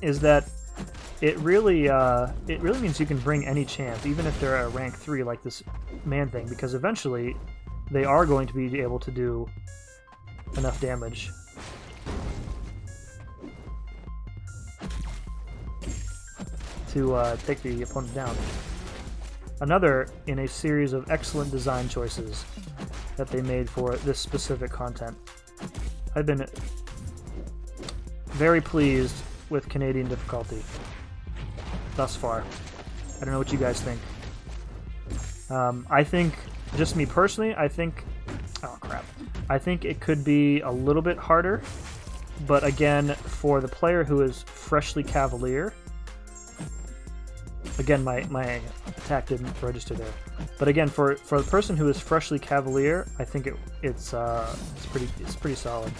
is that it really means you can bring any champ, even if they're at rank 3 like this Man-Thing, because eventually they are going to be able to do enough damage. To take the opponent down. Another in a series of excellent design choices that they made for this specific content. I've been very pleased with Canadian difficulty thus far. I don't know what you guys think. I think, just me personally, I think... Oh, crap. I think it could be a little bit harder, but again, for the player who is freshly Cavalier... Again, my attack didn't register there, but again, for the person who is freshly Cavalier, I think it's pretty solid.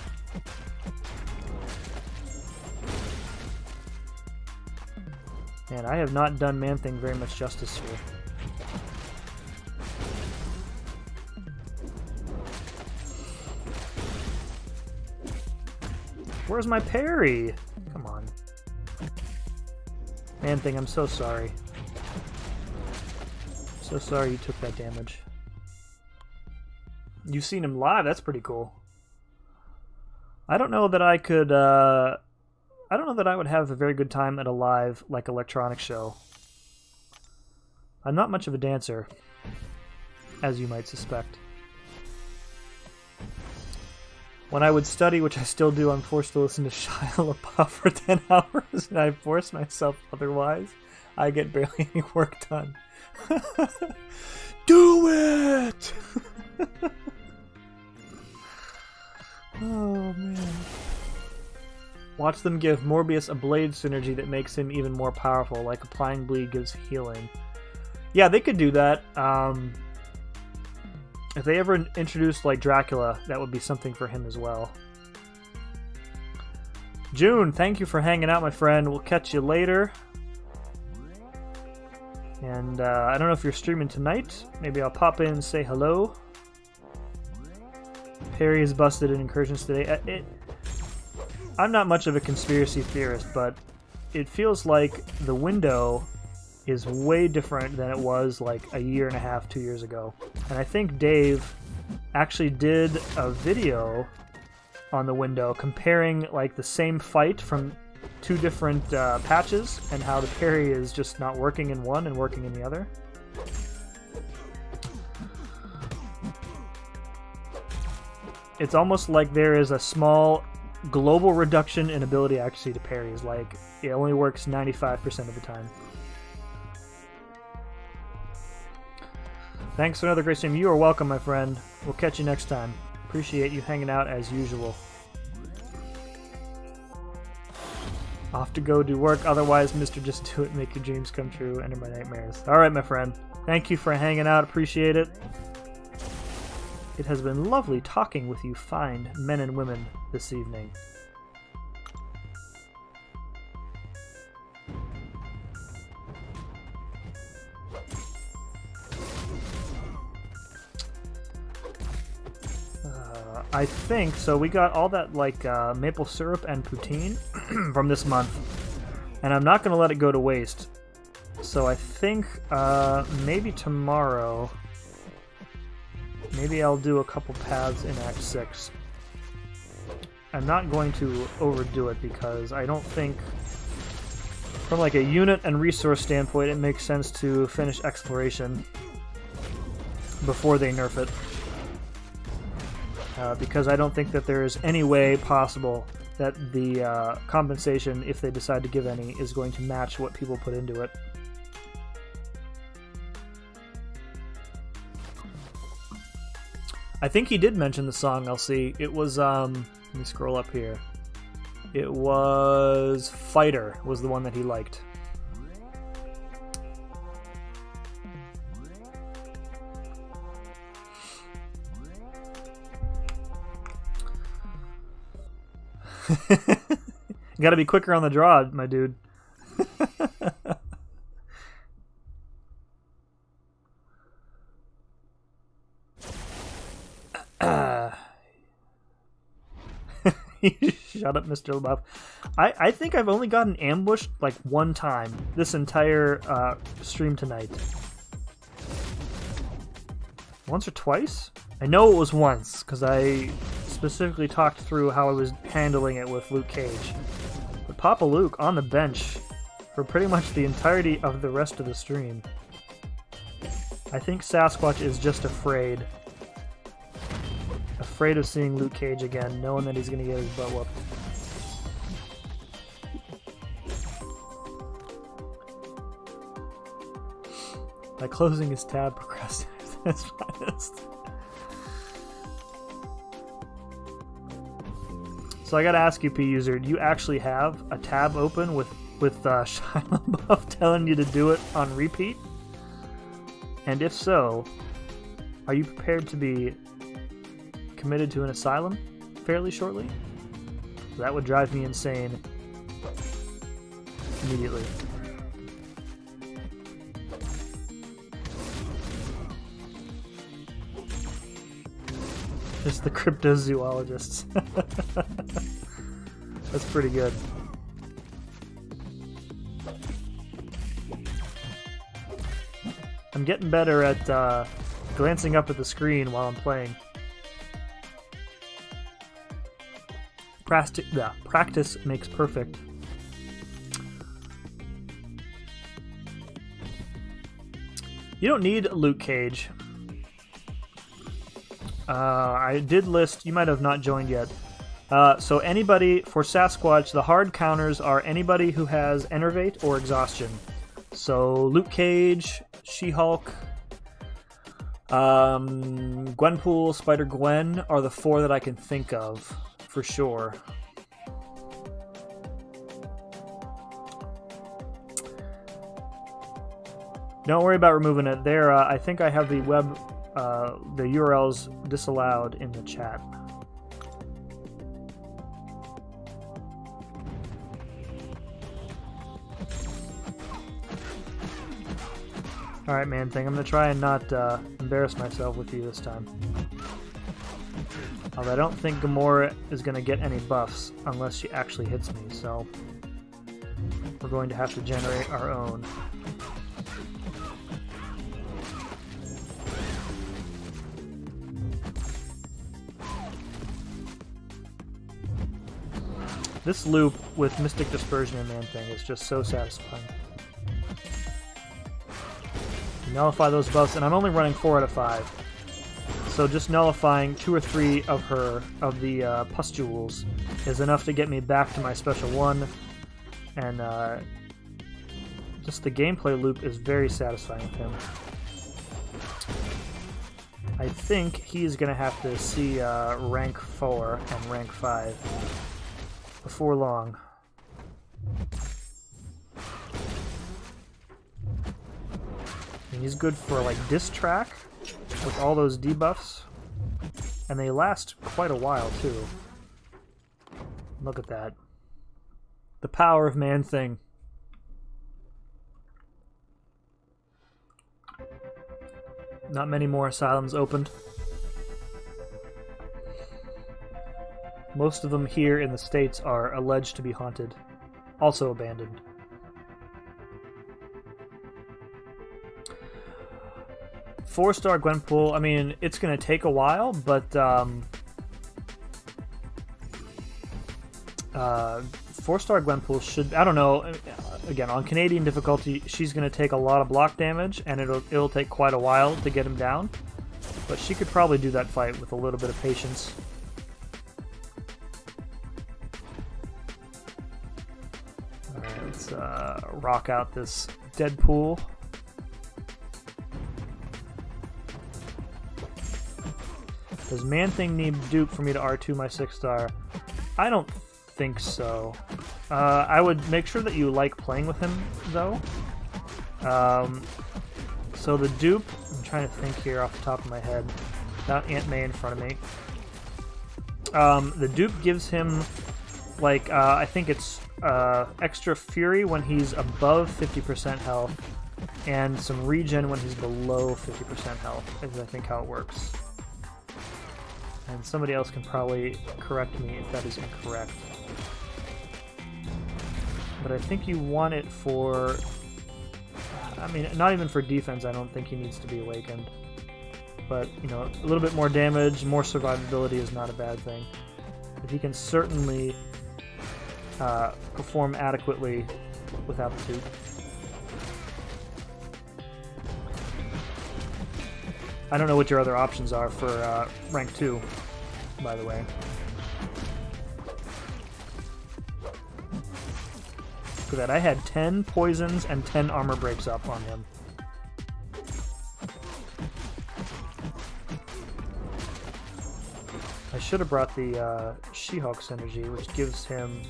And I have not done Man-Thing very much justice here. Where's my parry? Come on. Man-Thing, I'm so sorry. So sorry you took that damage. You've seen him live, that's pretty cool. I don't know that I could, I don't know that I would have a very good time at a live, like, electronic show. I'm not much of a dancer, as you might suspect. When I would study, which I still do, I'm forced to listen to Shia LaBeouf for 10 hours, and I force myself otherwise. I get barely any work done. Do it! Oh, man. Watch them give Morbius a blade synergy that makes him even more powerful, like applying bleed gives healing. Yeah, they could do that. If they ever introduced, like, Dracula, that would be something for him as well. June, thank you for hanging out, my friend. We'll catch you later. And I don't know if you're streaming tonight. Maybe I'll pop in and say hello. Perry is busted in incursions today. I'm not much of a conspiracy theorist, but it feels like the window is way different than it was like a year and a half, 2 years ago. And I think Dave actually did a video on the window comparing like the same fight from two different patches and how the parry is just not working in one and working in the other. It's almost like there is a small global reduction in ability accuracy to parries. Like, it only works 95% of the time. Thanks for another great stream. You are welcome, my friend. We'll catch you next time. Appreciate you hanging out as usual. Off to go do work. Otherwise, Mr. Just Do It, make your dreams come true, enter my nightmares. Alright, my friend. Thank you for hanging out. Appreciate it. It has been lovely talking with you fine men and women this evening. I think, so we got all that, like, maple syrup and poutine from this month. And I'm not going to let it go to waste. So I think, maybe tomorrow, maybe I'll do a couple paths in Act 6. I'm not going to overdo it because I don't think, from like a unit and resource standpoint, it makes sense to finish exploration before they nerf it. Because I don't think that there is any way possible that the compensation, if they decide to give any, is going to match what people put into it. I think he did mention the song, LC. It was, let me scroll up here. It was Fighter was the one that he liked. You gotta be quicker on the draw, my dude. Shut up, Mr. LaBeouf. I think I've only gotten ambushed like one time this entire stream tonight. Once or twice? I know it was once, because I specifically talked through how I was handling it with Luke Cage. But Papa Luke on the bench for pretty much the entirety of the rest of the stream. I think Sasquatch is just afraid. Afraid of seeing Luke Cage again, knowing that he's going to get his butt whooped. By closing his tab, procrastinators at his finest. So I gotta ask you, P-User, do you actually have a tab open with Shia LaBeouf telling you to do it on repeat? And if so, are you prepared to be committed to an asylum fairly shortly? That would drive me insane immediately. Just the cryptozoologists. That's pretty good. I'm getting better at glancing up at the screen while I'm playing. Practice makes perfect. You don't need Luke Cage. I did list, you might have not joined yet. So anybody, for Sasquatch, the hard counters are anybody who has Enervate or Exhaustion. So Luke Cage, She-Hulk, Gwenpool, Spider-Gwen are the four that I can think of, for sure. Don't worry about removing it. There, I think I have the the URLs disallowed in the chat. Alright, man thing, I'm gonna try and not embarrass myself with you this time. Although I don't think Gamora is gonna get any buffs unless she actually hits me, so we're going to have to generate our own. This loop with Mystic Dispersion and Man-Thing is just so satisfying. Nullify those buffs, and I'm only running 4 out of 5. So just nullifying 2 or 3 of the pustules is enough to get me back to my special 1, and just the gameplay loop is very satisfying with him. I think he's going to have to see rank 4 and rank 5 before long. And he's good for like Diss Track with all those debuffs, and they last quite a while too. Look at that. The power of Man-Thing. Not many more asylums opened. Most of them here in the States are alleged to be haunted, also abandoned. Four-star Gwenpool, I mean, it's going to take a while, but 4-star Gwenpool should, I don't know, again, on Canadian difficulty, she's going to take a lot of block damage, and it'll take quite a while to get him down. But she could probably do that fight with a little bit of patience. Alright, let's rock out this Deadpool. Does Man-Thing need dupe for me to R2 my 6-star? I don't think so. I would make sure that you like playing with him, though. So the dupe, I'm trying to think here off the top of my head, without Aunt May in front of me. The dupe gives him, like, I think it's extra fury when he's above 50% health, and some regen when he's below 50% health, is I think how it works. And somebody else can probably correct me if that is incorrect. But I think you want it for... I mean, not even for defense, I don't think he needs to be awakened. But, you know, a little bit more damage, more survivability is not a bad thing. But he can certainly perform adequately without the dupe. I don't know what your other options are for rank 2, by the way. Look at that, I had 10 poisons and 10 armor breaks up on him. I should have brought the She-Hulk synergy, which gives him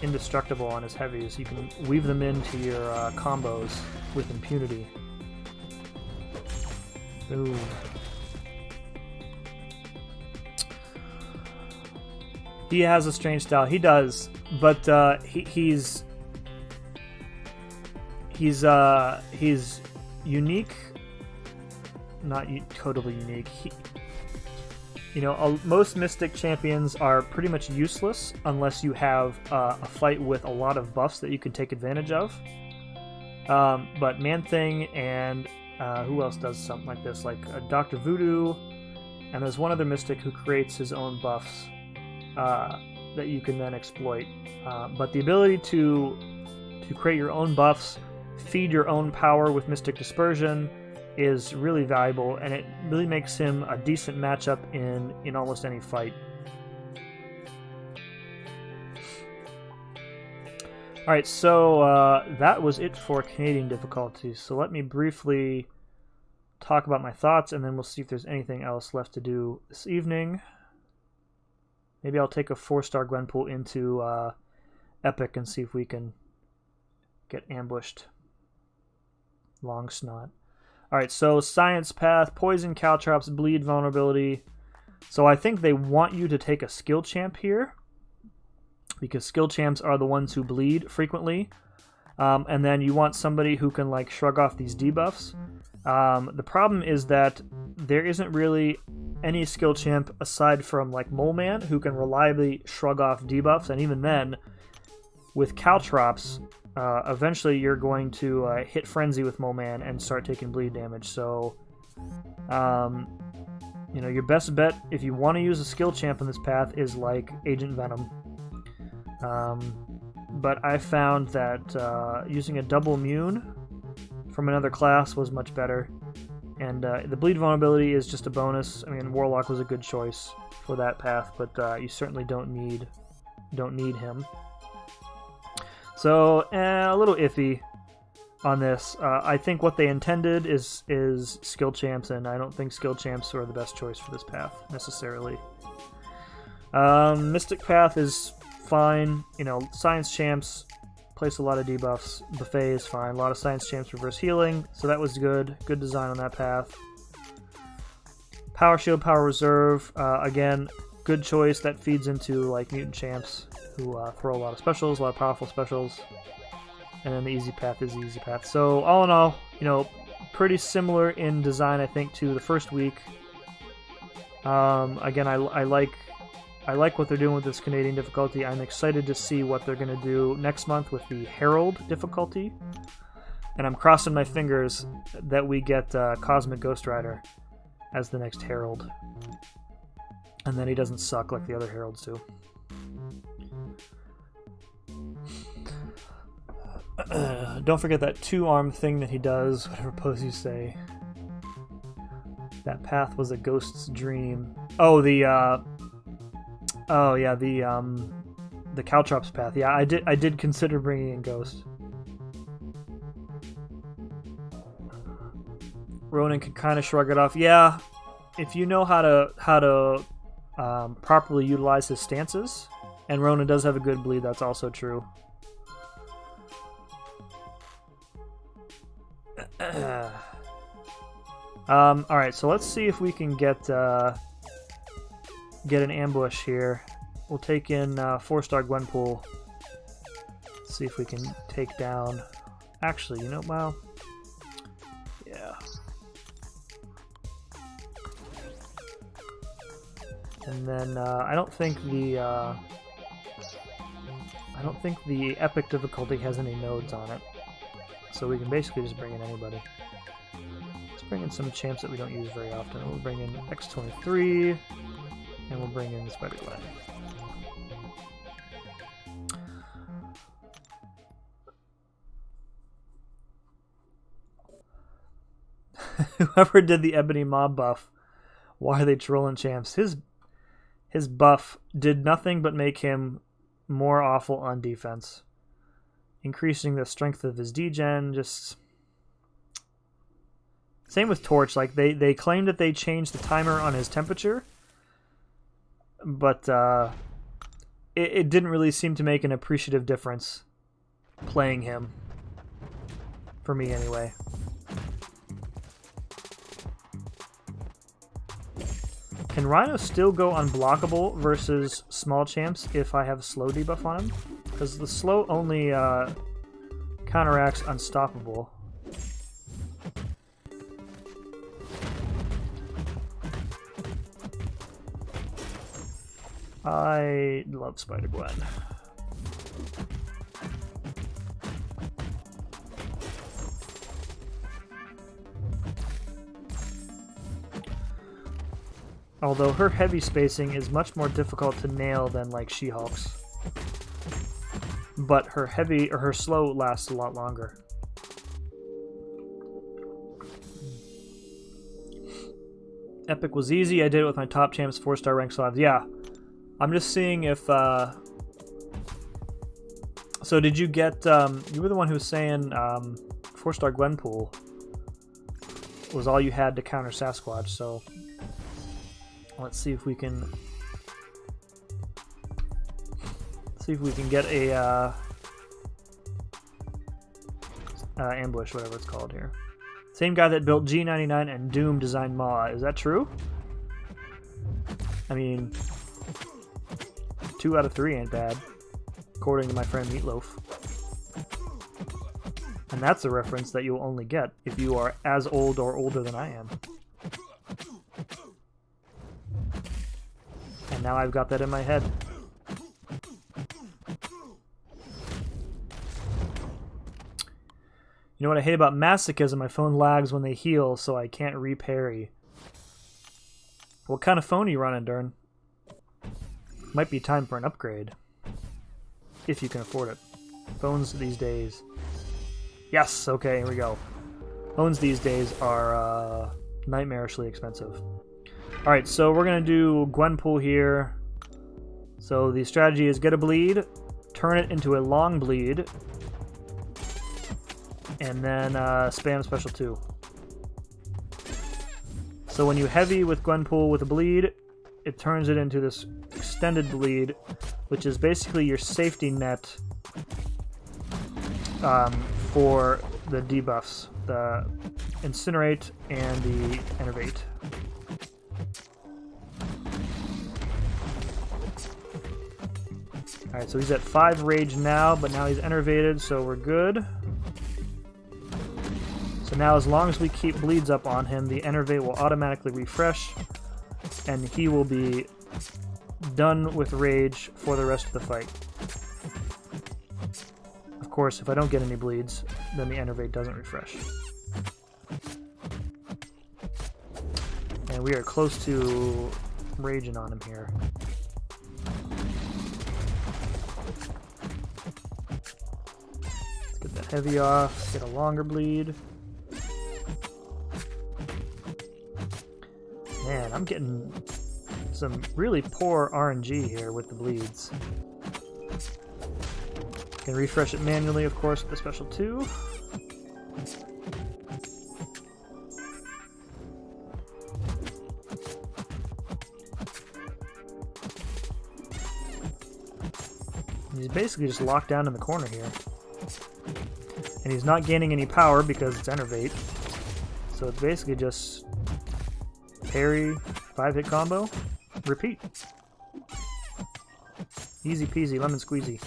indestructible on his heavies. You can weave them into your combos with impunity. Ooh. He has a strange style. He does, but he's unique. Not totally unique. You know, most Mystic champions are pretty much useless unless you have a fight with a lot of buffs that you can take advantage of. But Man-Thing and who else does something like this? Like Dr. Voodoo, and there's one other Mystic who creates his own buffs that you can then exploit. But the ability to create your own buffs, feed your own power with Mystic Dispersion is really valuable, and it really makes him a decent matchup in almost any fight. Alright, so that was it for Canadian difficulty. So let me briefly talk about my thoughts, and then we'll see if there's anything else left to do this evening. Maybe I'll take a 4-star Gwenpool into Epic and see if we can get ambushed. Long snot. Alright, so Science Path, Poison, Caltrops, Bleed, Vulnerability. So I think they want you to take a Skill Champ here, because Skill Champs are the ones who bleed frequently. And then you want somebody who can, like, shrug off these debuffs. The problem is that there isn't really any Skill Champ aside from, like, Mole Man who can reliably shrug off debuffs, and even then, with Caltrops, eventually you're going to hit Frenzy with Mole Man and start taking bleed damage. So, you know, your best bet if you want to use a skill champ in this path is like Agent Venom. But I found that using a double immune from another class was much better. And the bleed vulnerability is just a bonus. I mean, Warlock was a good choice for that path, but you certainly don't need him. So, a little iffy on this. I think what they intended is skill champs, and I don't think skill champs are the best choice for this path, necessarily. Mystic path is fine. You know, science champs place a lot of debuffs. Buffet is fine. A lot of science champs reverse healing, so that was good. Good design on that path. Power shield, power reserve. Again, good choice. That feeds into, like, mutant champs who throw a lot of specials, a lot of powerful specials. And then the easy path is the easy path. So all in all, you know, pretty similar in design, I think, to the first week. Again, I like what they're doing with this Canadian difficulty. I'm excited to see what they're going to do next month with the Herald difficulty. And I'm crossing my fingers that we get Cosmic Ghost Rider as the next Herald. And then he doesn't suck like the other Heralds do. Don't forget that 2-arm thing that he does, whatever pose you say. That path was a ghost's dream. Oh, oh yeah, the Caltrops path. Yeah, I did consider bringing in Ghost. Ronan could kind of shrug it off. Yeah, if you know how to properly utilize his stances, and Ronan does have a good bleed. That's also true. All right, so let's see if we can get an ambush here. We'll take in 4-star Gwenpool. See if we can take down. Actually, you know, well, yeah. And then I don't think the epic difficulty has any nodes on it, so we can basically just bring in anybody. Let's bring in some champs that we don't use very often. We'll bring in X23, and we'll bring in the Spider-Gwen. Whoever did the Ebony Mob buff, why are they trolling champs? His buff did nothing but make him more awful on defense. Increasing the strength of his degen, just... Same with Torch. Like, they claimed that they changed the timer on his temperature, but it didn't really seem to make an appreciative difference playing him. For me, anyway. Can Rhino still go unblockable versus small champs if I have slow debuff on him? Because the slow only counteracts unstoppable. I love Spider-Gwen. Although her heavy spacing is much more difficult to nail than like She-Hulk's. But her slow lasts a lot longer. Epic was easy. I did it with my top champs 4-star rank slabs. Yeah. I'm just seeing if so did you get you were the one who was saying 4-star Gwenpool was all you had to counter Sasquatch, so let's see if we can get a ambush, whatever it's called here. Same guy that built G99 and Doom designed Maw. Is that true? I mean, 2 out of 3 ain't bad, according to my friend Meatloaf. And that's a reference that you'll only get if you are as old or older than I am. And now I've got that in my head. You know what I hate about masochism? My phone lags when they heal, so I can't re-parry. What kind of phone are you running, Dern? Might be time for an upgrade. If you can afford it. Phones these days. Yes, okay, here we go. Phones these days are nightmarishly expensive. Alright, so we're going to do Gwenpool here. So the strategy is get a bleed, turn it into a long bleed, and then spam special 2. So when you heavy with Gwenpool with a bleed, it turns it into this extended bleed, which is basically your safety net for the debuffs, the Incinerate and the Enervate. Alright, so he's at 5 rage now, but now he's enervated, so we're good. So now as long as we keep bleeds up on him, the Enervate will automatically refresh, and he will be done with rage for the rest of the fight. Of course, if I don't get any bleeds, then the Enervate doesn't refresh. And we are close to raging on him here. Let's get that heavy off, get a longer bleed. Man, I'm getting some really poor RNG here with the bleeds. Can refresh it manually, of course, with the special 2. He's basically just locked down in the corner here. And he's not gaining any power because it's Enervate. So it's basically just parry, 5-hit combo, repeat. Easy peasy, lemon squeezy.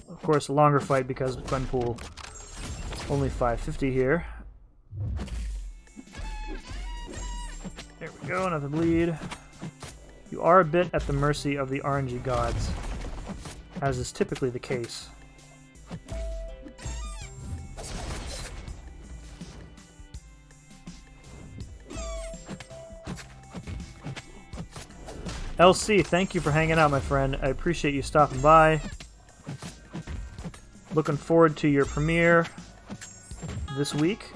Of course, a longer fight because Gwenpool only 550 here. There we go, another bleed. You are a bit at the mercy of the RNG gods, as is typically the case. LC, thank you for hanging out, my friend. I appreciate you stopping by. Looking forward to your premiere this week.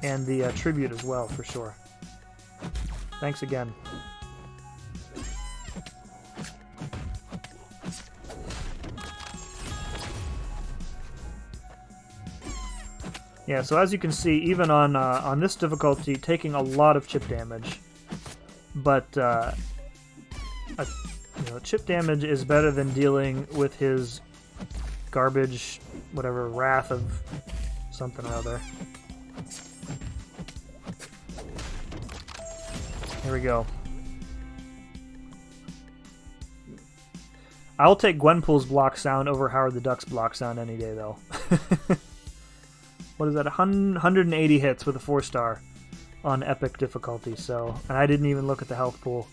And the tribute as well, for sure. Thanks again. Yeah, so as you can see, even on this difficulty, taking a lot of chip damage. But you know, chip damage is better than dealing with his garbage, whatever, wrath of something or other. Here we go. I'll take Gwenpool's block sound over Howard the Duck's block sound any day, though. What is that? 180 hits with a 4-star on epic difficulty. So, and I didn't even look at the health pool.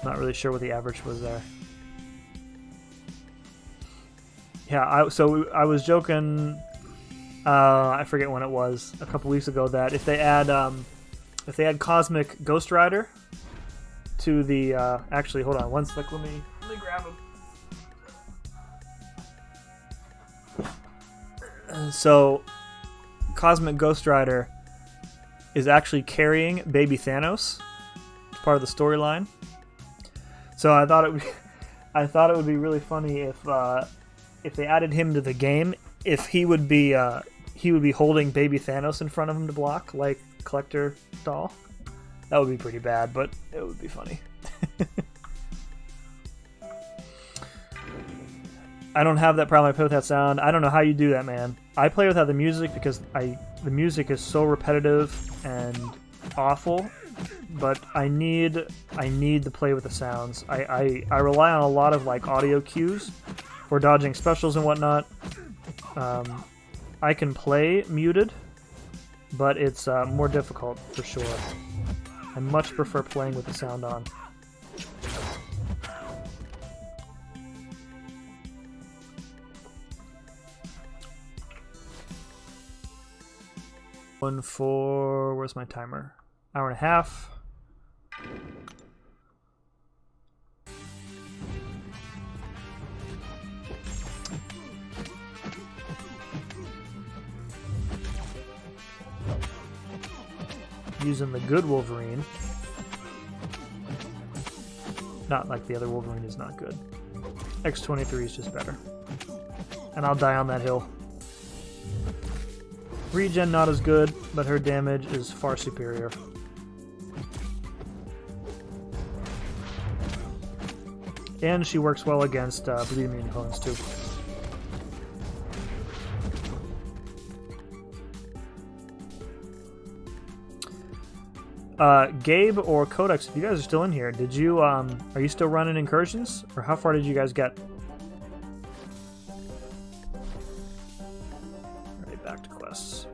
Not really sure what the average was there. Yeah, so I was joking. I forget when it was, a couple weeks ago, that if they add Cosmic Ghost Rider to the actually, hold on one sec. Let me grab him. So, Cosmic Ghost Rider is actually carrying Baby Thanos. It's part of the storyline. So I thought it would be really funny if they added him to the game. If he would be holding Baby Thanos in front of him to block, like Collector Doll. That would be pretty bad, but it would be funny. I don't have that problem. I play with that sound. I don't know how you do that, man. I play without the music because the music is so repetitive and awful. But I need to play with the sounds. I rely on a lot of like audio cues for dodging specials and whatnot. I can play muted, but it's more difficult for sure. I much prefer playing with the sound on. One for, where's my timer? Hour and a half. Using the good Wolverine. Not like the other Wolverine is not good. X-23 is just better. And I'll die on that hill. Regen not as good, but her damage is far superior. And she works well against bleed immune opponents too. Gabe or Codex, if you guys are still in here, did you are you still running incursions, or how far did you guys get? Alright, back to quests.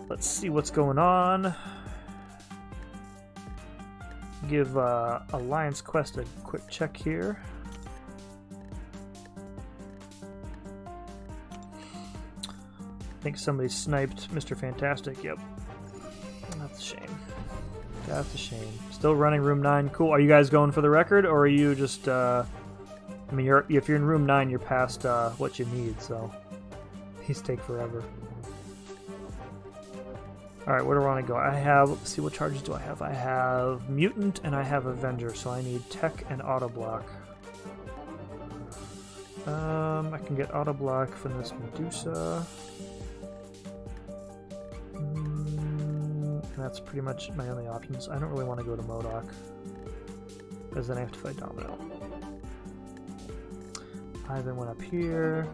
Let's see what's going on. Give Alliance Quest a quick check here. I think somebody sniped Mr. Fantastic. Yep. That's a shame. That's a shame. Still running room 9. Cool. Are you guys going for the record, or are you just, I mean, if you're in room 9, you're past what you need, so these take forever. Alright, where do I want to go? I have, let's see, what charges do I have? I have Mutant and I have Avenger, so I need Tech and Auto Block. I can get Auto Block from this Medusa. And that's pretty much my only options. I don't really want to go to MODOK, because then I have to fight Domino. Ivan went up here.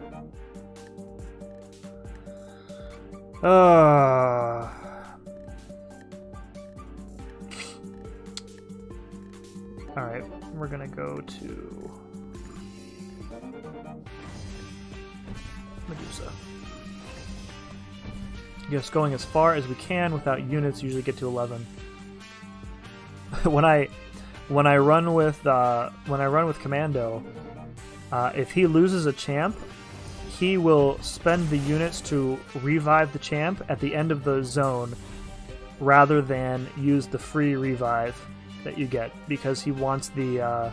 Alright, we're gonna go to Medusa. Just going as far as we can without units. Usually get to 11. when I run with Commando, if he loses a champ, he will spend the units to revive the champ at the end of the zone, rather than use the free revive that you get, because he wants the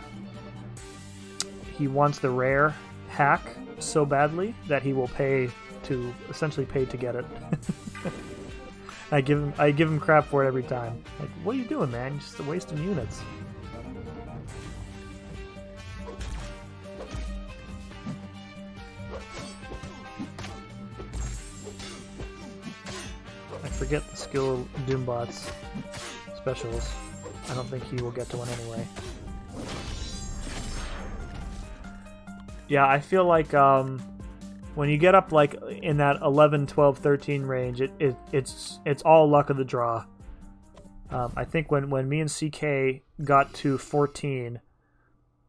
rare hack so badly that he will essentially pay to get it. I give him crap for it every time. Like, what are you doing, man? You're just wasting units. I forget the skill Doombot's specials. I don't think he will get to one anyway. Yeah, I feel like when you get up like in that 11, 12, 13 range, it's all luck of the draw. I think when me and CK got to 14,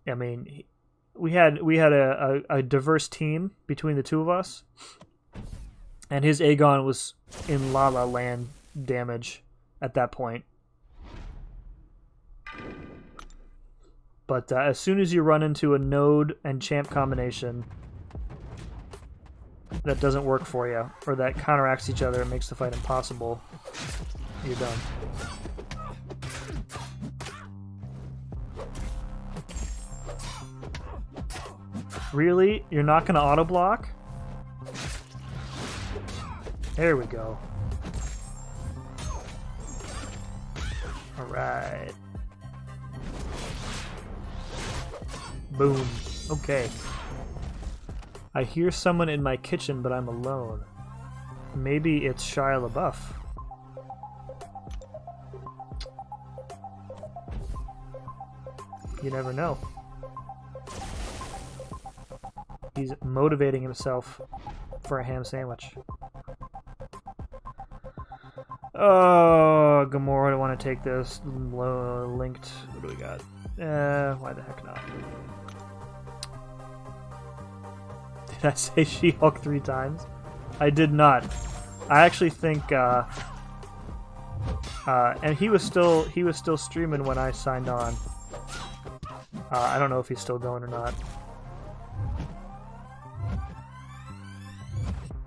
I mean, we had a diverse team between the two of us, and his Aegon was in La La Land damage at that point. But as soon as you run into a node and champ combination that doesn't work for you, or that counteracts each other and makes the fight impossible, you're done. Really? You're not going to auto-block? There we go. Alright. Boom. Okay. I hear someone in my kitchen, but I'm alone. Maybe it's Shia LaBeouf. You never know. He's motivating himself for a ham sandwich. Oh, Gamora, I want to take this. Linked. What do we got? Why the heck not? Did I say She-Hulk 3 times? I did not. I actually think, and he was still streaming when I signed on. I don't know if he's still going or not.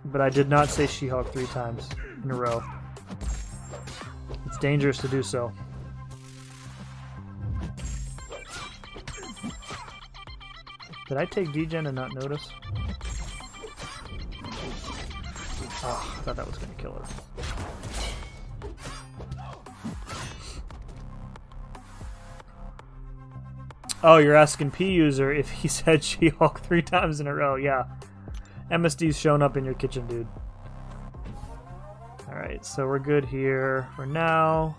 But I did not say She-Hulk 3 times in a row. It's dangerous to do so. Did I take degen and not notice? Oh, I thought that was going to kill her. Oh, you're asking P-User if he said She-Hulk 3 times in a row. Yeah. MSD's showing up in your kitchen, dude. Alright, so we're good here for now.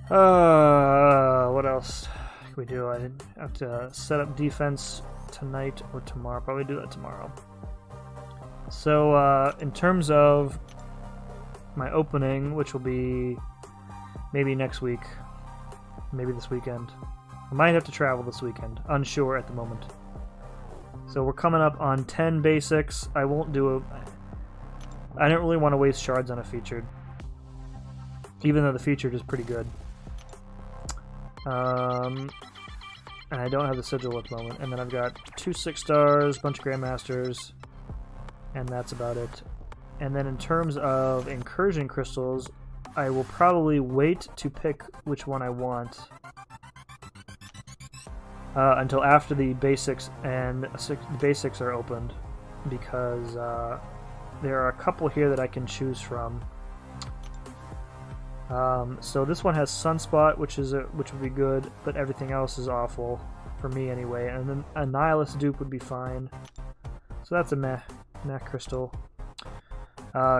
What else can we do? I have to set up defense tonight or tomorrow. Probably do that tomorrow. So, in terms of my opening, which will be maybe next week, maybe this weekend. I might have to travel this weekend. Unsure at the moment. So we're coming up on 10 basics. I won't do I don't really want to waste shards on a featured, even though the featured is pretty good. And I don't have the sigil at the moment. And then I've got 2 6-stars, bunch of grandmasters, and that's about it. And then in terms of incursion crystals, I will probably wait to pick which one I want until after the basics and the basics are opened, because there are a couple here that I can choose from. So this one has Sunspot, which would be good, but everything else is awful for me anyway. And then a Nihilist dupe would be fine. So that's a meh crystal.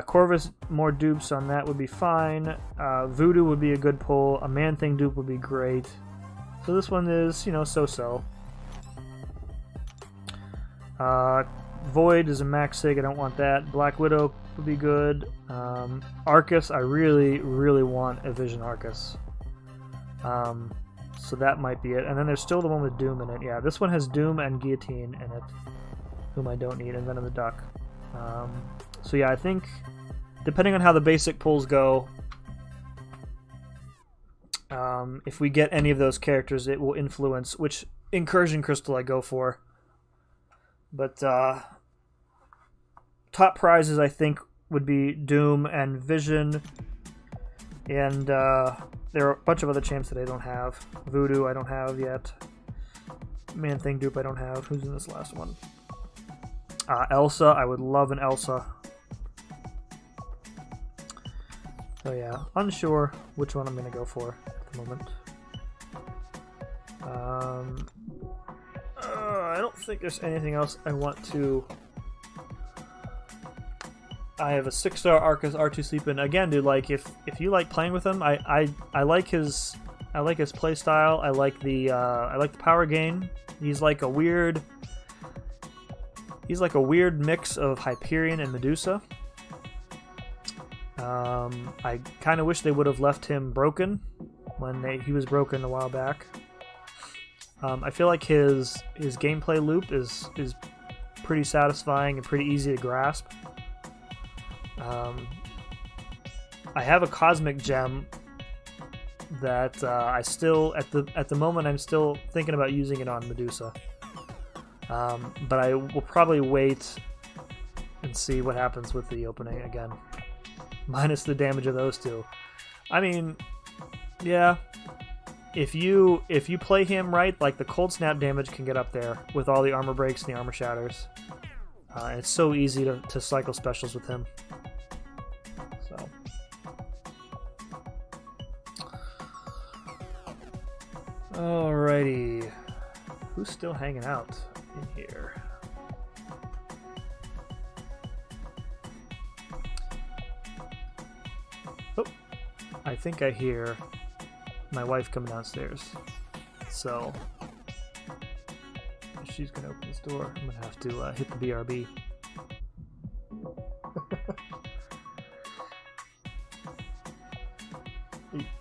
Corvus, more dupes on that would be fine. Voodoo would be a good pull. A Man-Thing dupe would be great. So this one is, you know, so-so. Void is a max sig. I don't want that. Black Widow would be good. Arcus, I really, really want a Vision Arcus. So that might be it. And then there's still the one with Doom in it. Yeah, this one has Doom and Guillotine in it, whom I don't need, and Venom the Duck. So yeah, I think depending on how the basic pulls go, if we get any of those characters, it will influence which incursion crystal I go for. But top prizes, I think, would be Doom and Vision, and there are a bunch of other champs that I don't have. Voodoo I don't have yet. Man-Thing dupe I don't have. Who's in this last one? Elsa, I would love an Elsa. So yeah, unsure which one I'm going to go for at the moment. I don't think there's anything else I want to... I have a 6-star Arcus R2 Sleepin. Again, dude, like if you like playing with him, I like his play style. I like the power gain. He's like a weird mix of Hyperion and Medusa. I kind of wish they would have left him broken when he was broken a while back. I feel like his gameplay loop is pretty satisfying and pretty easy to grasp. I have a Cosmic Gem that I still at the moment I'm still thinking about using it on Medusa. But I will probably wait and see what happens with the opening again. Minus the damage of those two. I mean, yeah. If you play him right, like the Cold Snap damage can get up there with all the armor breaks and the armor shatters. It's so easy to cycle specials with him. So. Alrighty. Who's still hanging out in here? Oh, I think I hear my wife coming downstairs. So, if she's gonna open this door, I'm gonna have to hit the BRB.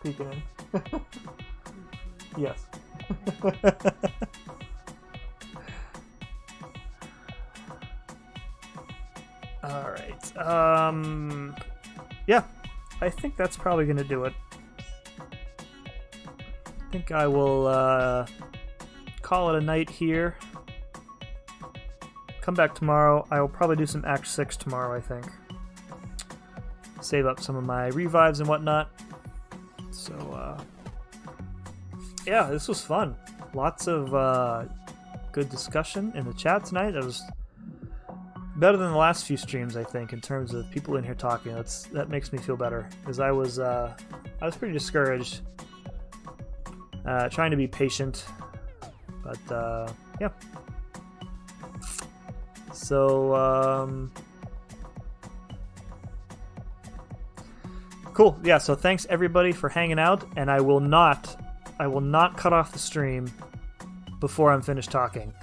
Peeking in. Yes. Alright. Yeah. I think that's probably gonna do it. I think I will call it a night here. Come back tomorrow. I will probably do some Act 6 tomorrow, I think. Save up some of my revives and whatnot. So, yeah, this was fun. Lots of good discussion in the chat tonight. That was better than the last few streams, I think, in terms of people in here talking. That makes me feel better, because I was pretty discouraged, trying to be patient, but yeah. So cool. Yeah. So thanks everybody for hanging out, and I will not cut off the stream before I'm finished talking.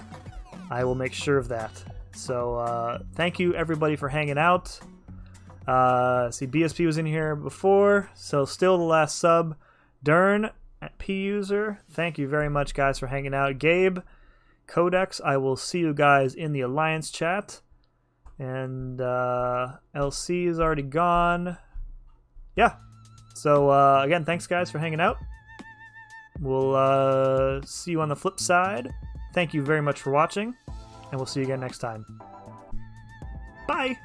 I will make sure of that. So thank you everybody for hanging out. See, BSP was in here before, so still the last sub. Dern at P-User, thank you very much, guys, for hanging out. Gabe, Codex, I will see you guys in the Alliance chat. And LC is already gone. Yeah. So again, thanks guys for hanging out. We'll see you on the flip side. Thank you very much for watching, and we'll see you again next time. Bye!